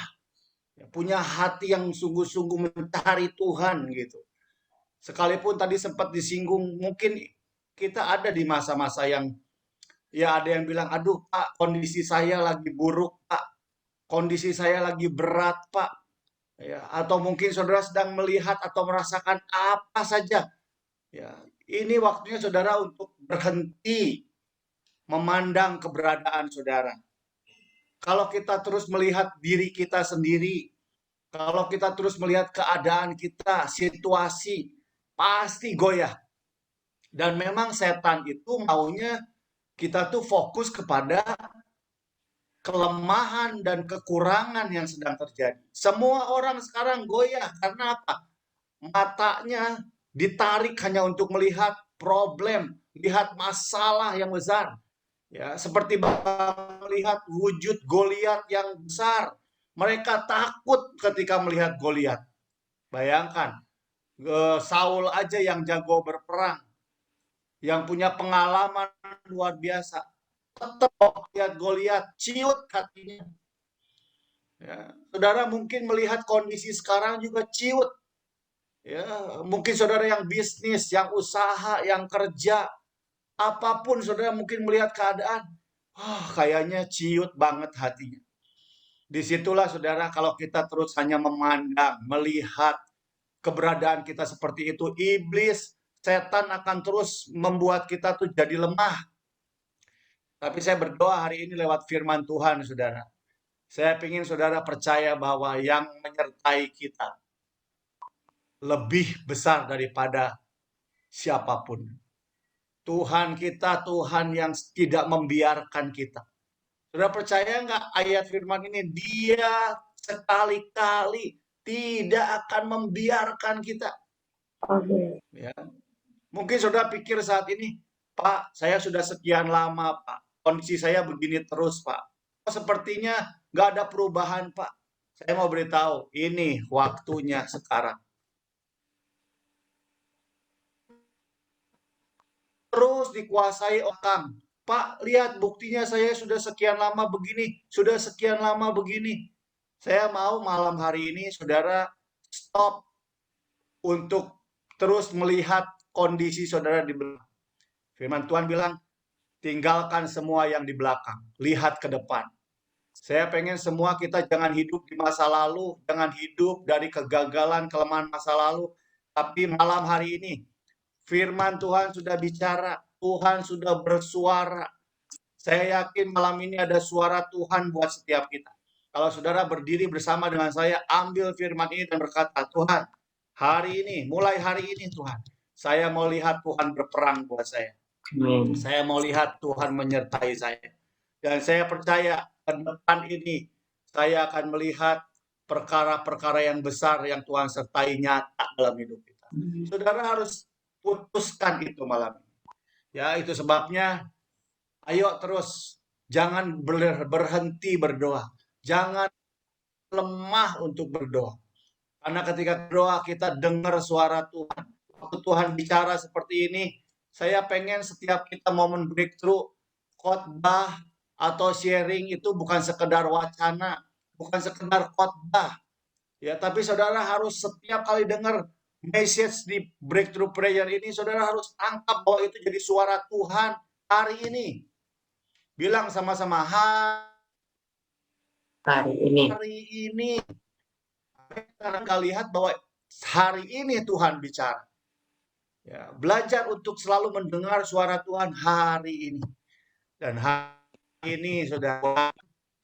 punya hati yang sungguh-sungguh mencari Tuhan gitu. Sekalipun tadi sempat disinggung, mungkin kita ada di masa-masa yang ya ada yang bilang, aduh Pak, kondisi saya lagi buruk Pak, kondisi saya lagi berat Pak. Ya, atau mungkin saudara sedang melihat atau merasakan apa saja. Ya, ini waktunya saudara untuk berhenti memandang keberadaan saudara. Kalau kita terus melihat diri kita sendiri, kalau kita terus melihat keadaan kita, situasi, pasti goyah. Dan memang setan itu maunya kita tuh fokus kepada kelemahan dan kekurangan yang sedang terjadi. Semua orang sekarang goyah karena apa? Matanya ditarik hanya untuk melihat problem, lihat masalah yang besar. Ya, seperti melihat wujud Goliat yang besar. Mereka takut ketika melihat Goliat. Bayangkan, Saul aja yang jago berperang, yang punya pengalaman luar biasa. Tetap lihat Goliat, ciut hatinya. Ya, saudara mungkin melihat kondisi sekarang juga ciut. Ya, mungkin saudara yang bisnis, yang usaha, yang kerja, apapun saudara mungkin melihat keadaan, kayaknya ciut banget hatinya. Disitulah saudara kalau kita terus hanya memandang, melihat keberadaan kita seperti itu, iblis, setan akan terus membuat kita tuh jadi lemah. Tapi saya berdoa hari ini lewat firman Tuhan, saudara. Saya ingin saudara percaya bahwa yang menyertai kita lebih besar daripada siapapun. Tuhan kita, Tuhan yang tidak membiarkan kita. Saudara percaya nggak ayat firman ini? Dia sekali-kali tidak akan membiarkan kita. Ya. Mungkin saudara pikir saat ini, Pak, saya sudah sekian lama, Pak. Kondisi saya begini terus, Pak. Sepertinya nggak ada perubahan, Pak. Saya mau beritahu, ini waktunya sekarang. Terus dikuasai orang. Pak, lihat buktinya saya sudah sekian lama begini, sudah sekian lama begini. Saya mau malam hari ini, saudara, stop untuk terus melihat kondisi saudara di belakang. Firman Tuhan bilang, tinggalkan semua yang di belakang, lihat ke depan. Saya pengen semua kita jangan hidup di masa lalu, jangan hidup dari kegagalan, kelemahan masa lalu, tapi malam hari ini, firman Tuhan sudah bicara, Tuhan sudah bersuara. Saya yakin malam ini ada suara Tuhan buat setiap kita. Kalau saudara berdiri bersama dengan saya, ambil firman ini dan berkata, Tuhan, hari ini, mulai hari ini Tuhan, saya mau lihat Tuhan berperang buat saya. Saya mau lihat Tuhan menyertai saya. Dan saya percaya ke depan ini, saya akan melihat perkara-perkara yang besar yang Tuhan sertai nyata dalam hidup kita. Saudara harus putuskan itu malam ini. Ya, itu sebabnya ayo terus jangan berhenti berdoa. Jangan lemah untuk berdoa. Karena ketika berdoa kita dengar suara Tuhan. Waktu Tuhan bicara seperti ini, saya pengen setiap kita momen breakthrough, khotbah atau sharing itu bukan sekedar wacana, bukan sekedar khotbah. Ya, tapi saudara harus setiap kali dengar message di breakthrough prayer ini, saudara harus tangkap bahwa itu jadi suara Tuhan hari ini. Bilang sama-sama, hari ini. Kita akan lihat bahwa hari ini Tuhan bicara. Ya, belajar untuk selalu mendengar suara Tuhan hari ini. Dan hari ini, saudara,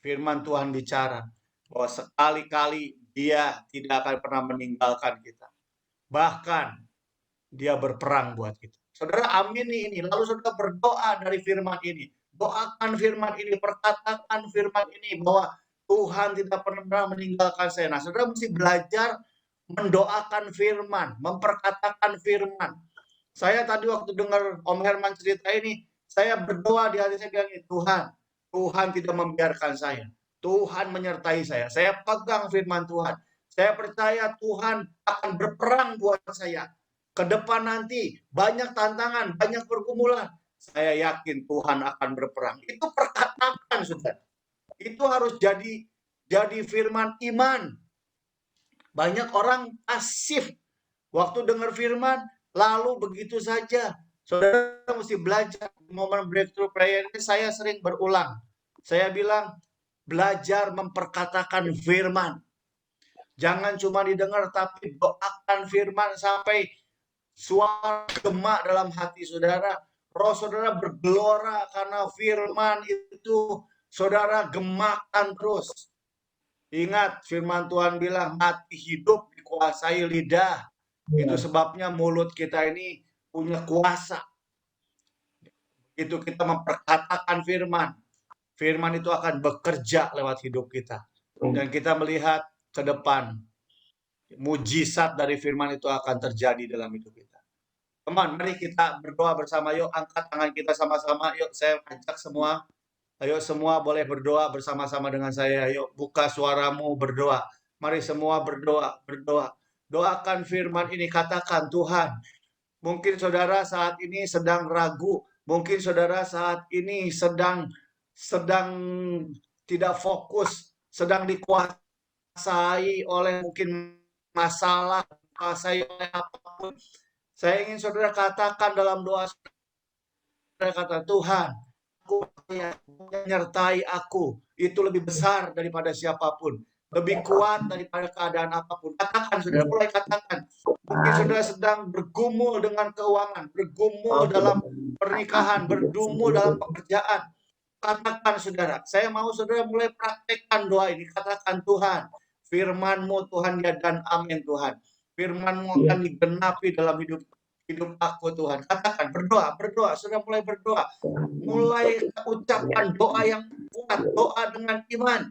firman Tuhan bicara bahwa sekali-kali Dia tidak akan pernah meninggalkan kita. Bahkan dia berperang buat kita. Saudara, amini ini. Lalu saudara berdoa dari firman ini. Doakan firman ini, perkatakan firman ini bahwa Tuhan tidak pernah meninggalkan saya. Nah, saudara mesti belajar mendoakan firman, memperkatakan firman. Saya tadi waktu dengar Om Herman cerita ini, saya berdoa di hati saya bilang, Tuhan tidak membiarkan saya. Tuhan menyertai saya. Saya pegang firman Tuhan. Saya percaya Tuhan akan berperang buat saya. Ke depan nanti banyak tantangan, banyak pergumulan. Saya yakin Tuhan akan berperang. Itu perkatakan, saudara. Itu harus jadi firman iman. Banyak orang pasif waktu dengar firman, lalu begitu saja. Saudara mesti belajar. Momen breakthrough prayer ini saya sering berulang. Saya bilang, belajar memperkatakan firman. Jangan cuma didengar, tapi doakan firman sampai suara gema dalam hati saudara. Roh saudara bergelora karena firman itu saudara gemakan terus. Ingat firman Tuhan bilang, mati hidup dikuasai lidah. Itu sebabnya mulut kita ini punya kuasa. Itu kita memperkatakan firman. Firman itu akan bekerja lewat hidup kita. Dan kita melihat ke depan. Mujizat dari firman itu akan terjadi dalam hidup kita. Teman, mari kita berdoa bersama. Yuk, angkat tangan kita sama-sama. Yuk, saya ajak semua. Ayo semua boleh berdoa bersama-sama dengan saya. Yuk, buka suaramu berdoa. Mari semua berdoa. Doakan firman ini, katakan, Tuhan. Mungkin saudara saat ini sedang ragu. Mungkin saudara saat ini sedang tidak fokus, sedang dikuasai oleh mungkin masalah, dikuasai oleh apapun. Saya ingin saudara katakan dalam doa, saudara kata, Tuhan, aku menyertai aku. Itu lebih besar daripada siapapun. Lebih kuat daripada keadaan apapun. Katakan, saudara, mulai katakan. Mungkin saudara sedang bergumul dengan keuangan, bergumul dalam pernikahan, bergumul dalam pekerjaan. Katakan, saudara, saya mau saudara mulai praktekkan doa ini. Katakan, Tuhan, firman-Mu Tuhan ya dan amin Tuhan. Firman-Mu akan digenapi dalam hidup aku Tuhan. Katakan, berdoa, saudara mulai berdoa. Mulai ucapkan doa yang kuat, doa dengan iman.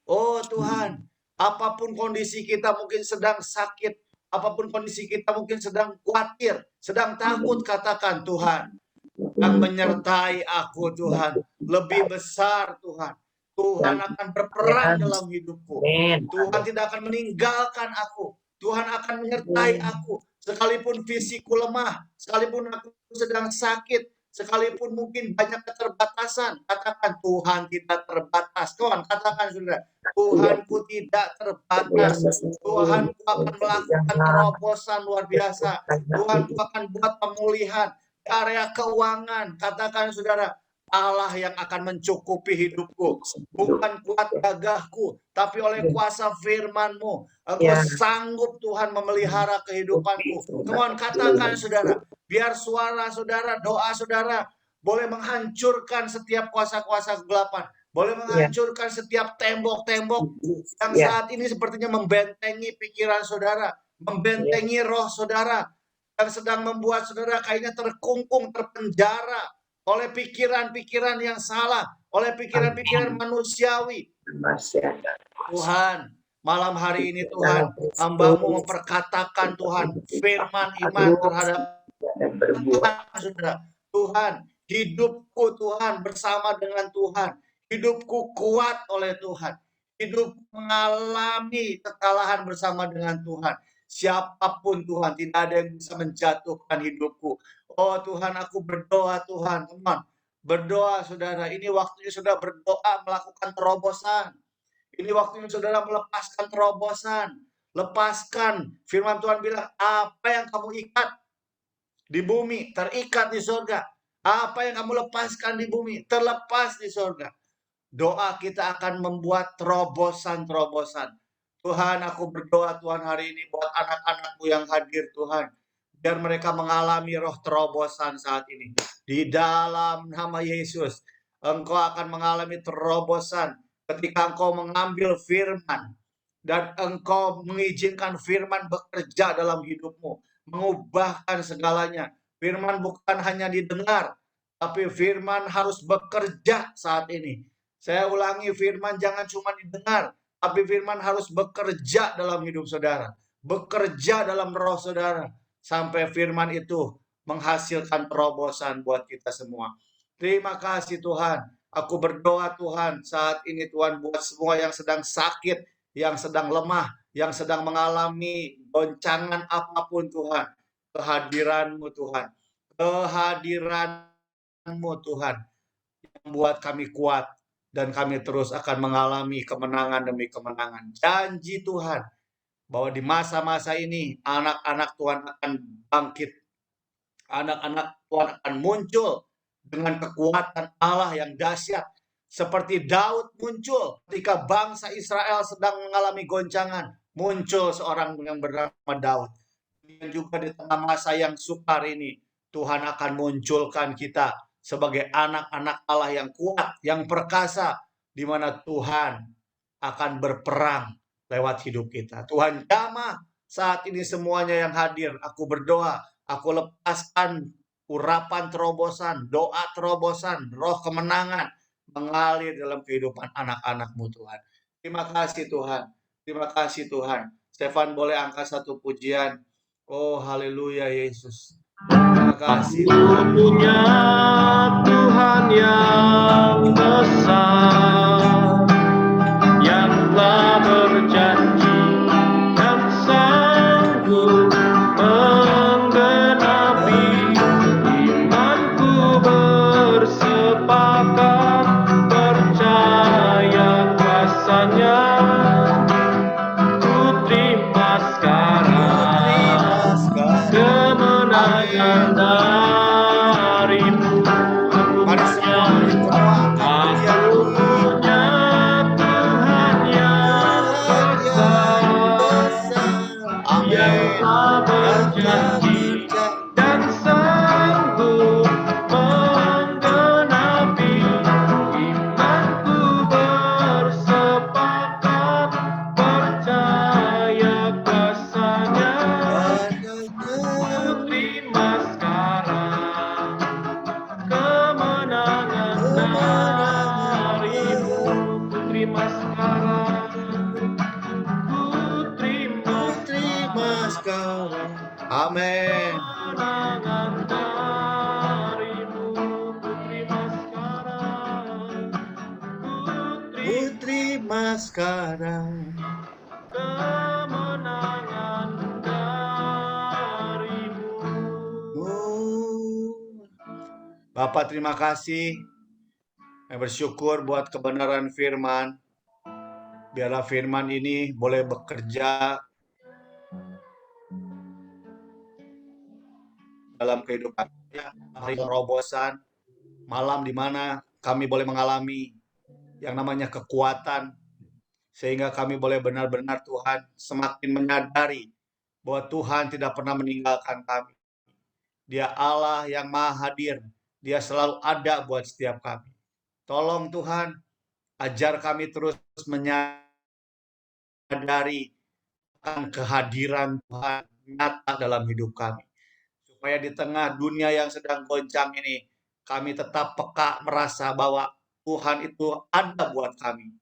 Oh Tuhan, apapun kondisi kita mungkin sedang sakit, apapun kondisi kita mungkin sedang khawatir, sedang takut, katakan, Tuhan yang menyertai aku Tuhan, lebih besar Tuhan. Tuhan akan berperang dalam hidupku. Tuhan tidak akan meninggalkan aku. Tuhan akan menyertai aku. Sekalipun fisikku lemah, sekalipun aku sedang sakit, sekalipun mungkin banyak keterbatasan, katakan, Tuhan tidak terbatas. Tuhan, katakan saudara, Tuhanku tidak terbatas. Tuhanku akan melakukan terobosan luar biasa. Tuhanku akan buat pemulihan area keuangan. Katakan saudara, Allah yang akan mencukupi hidupku. Bukan kuat gagahku, tapi oleh kuasa firman-Mu. Engkau sanggup Tuhan memelihara kehidupanku. Kemudian katakan saudara, biar suara saudara, doa saudara boleh menghancurkan setiap kuasa-kuasa kegelapan. Boleh menghancurkan setiap tembok-tembok yang saat ini sepertinya membentengi pikiran saudara, membentengi roh saudara, yang sedang membuat saudara kayaknya terkungkung, terpenjara oleh pikiran-pikiran yang salah, oleh pikiran-pikiran manusiawi. Tuhan, malam hari ini Tuhan, hamba-Mu memperkatakan Tuhan, firman iman terhadap saudara. Tuhan, hidupku Tuhan bersama dengan Tuhan. Hidupku kuat oleh Tuhan. Hidup mengalami kekalahan bersama dengan Tuhan. Siapapun Tuhan, tidak ada yang bisa menjatuhkan hidupku. Oh Tuhan, aku berdoa Tuhan, teman. Berdoa saudara, ini waktunya saudara berdoa melakukan terobosan. Ini waktunya saudara melepaskan terobosan. Lepaskan, firman Tuhan bilang, apa yang kamu ikat di bumi, terikat di surga. Apa yang kamu lepaskan di bumi, terlepas di surga. Doa kita akan membuat terobosan-terobosan. Tuhan, aku berdoa Tuhan hari ini buat anak-anakku yang hadir Tuhan. Biar mereka mengalami roh terobosan saat ini. Di dalam nama Yesus, Engkau akan mengalami terobosan ketika Engkau mengambil firman. dan Engkau mengizinkan firman bekerja dalam hidupmu, mengubahkan segalanya. Firman bukan hanya didengar, tapi firman harus bekerja saat ini. Saya ulangi, firman jangan cuma didengar, tapi firman harus bekerja dalam hidup saudara, bekerja dalam roh saudara, sampai firman itu menghasilkan terobosan buat kita semua. Terima kasih Tuhan. Aku berdoa Tuhan saat ini Tuhan buat semua yang sedang sakit, yang sedang lemah, yang sedang mengalami goncangan apapun Tuhan. Kehadiran-Mu Tuhan. Kehadiran-Mu Tuhan. Yang membuat kami kuat. Dan kami terus akan mengalami kemenangan demi kemenangan. Janji Tuhan. Bahwa di masa-masa ini anak-anak Tuhan akan bangkit. Anak-anak Tuhan akan muncul dengan kekuatan Allah yang dahsyat. Seperti Daud muncul ketika bangsa Israel sedang mengalami goncangan. Muncul seorang yang bernama Daud. Dan juga di tengah masa yang sukar ini, Tuhan akan munculkan kita sebagai anak-anak Allah yang kuat, yang perkasa, di mana Tuhan akan berperang lewat hidup kita. Tuhan jamah saat ini semuanya yang hadir. Aku berdoa, aku lepaskan urapan terobosan, doa terobosan, roh kemenangan, mengalir dalam kehidupan anak-anak-Mu Tuhan. Terima kasih Tuhan. Terima kasih Tuhan. Stefan boleh angkat satu pujian. Oh haleluya Yesus. Terima kasih Tuhan. Punya Tuhan yang besar, yang telah berjanji dan sanggup menggenapi. Imanku bersepakat percaya kuasanya. Ku terima sekarang kemenangan darimu. Mari semua berdoa. Aku punya Tuhan yang besar, yang telah berjanji dan sanggup menggenapi. Imanku bersepakat percaya kuasanya. Ku terima sekarang kemenangan darimu. Ku terima sekarang. Ku terima sekarang. Amin. kemenangan darimu. Ku terima sekarang. Ku terima sekarang. Kemenangan darimu. Bapak terima kasih. Kami bersyukur buat kebenaran firman. Biarlah firman ini boleh bekerja dalam kehidupan. Hari terobosan, malam di mana kami boleh mengalami yang namanya kekuatan, sehingga kami boleh benar-benar Tuhan semakin menyadari bahwa Tuhan tidak pernah meninggalkan kami. Dia Allah yang maha hadir. Dia selalu ada buat setiap kami. Tolong Tuhan, ajar kami terus menyadari akan kehadiran Tuhan nyata dalam hidup kami. Supaya di tengah dunia yang sedang goncang ini, kami tetap peka merasa bahwa Tuhan itu ada buat kami.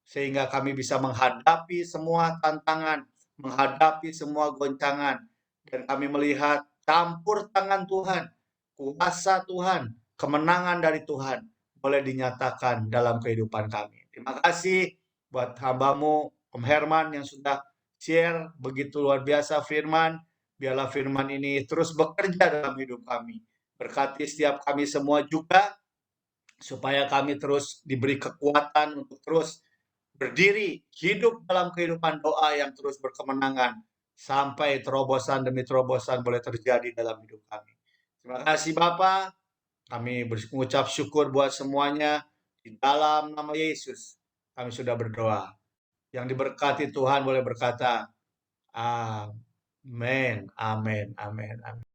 Sehingga kami bisa menghadapi semua tantangan, menghadapi semua goncangan. Dan kami melihat campur tangan Tuhan, kuasa Tuhan, kemenangan dari Tuhan boleh dinyatakan dalam kehidupan kami. Terima kasih buat hamba-Mu, Om Herman yang sudah share begitu luar biasa firman. Biarlah firman ini terus bekerja dalam hidup kami. Berkati setiap kami semua juga, supaya kami terus diberi kekuatan untuk terus berdiri, hidup dalam kehidupan doa yang terus berkemenangan, sampai terobosan demi terobosan boleh terjadi dalam hidup kami. Terima kasih Bapa. Kami mengucap syukur buat semuanya. Di dalam nama Yesus, kami sudah berdoa. Yang diberkati Tuhan boleh berkata, Amin, amin, amin, amin.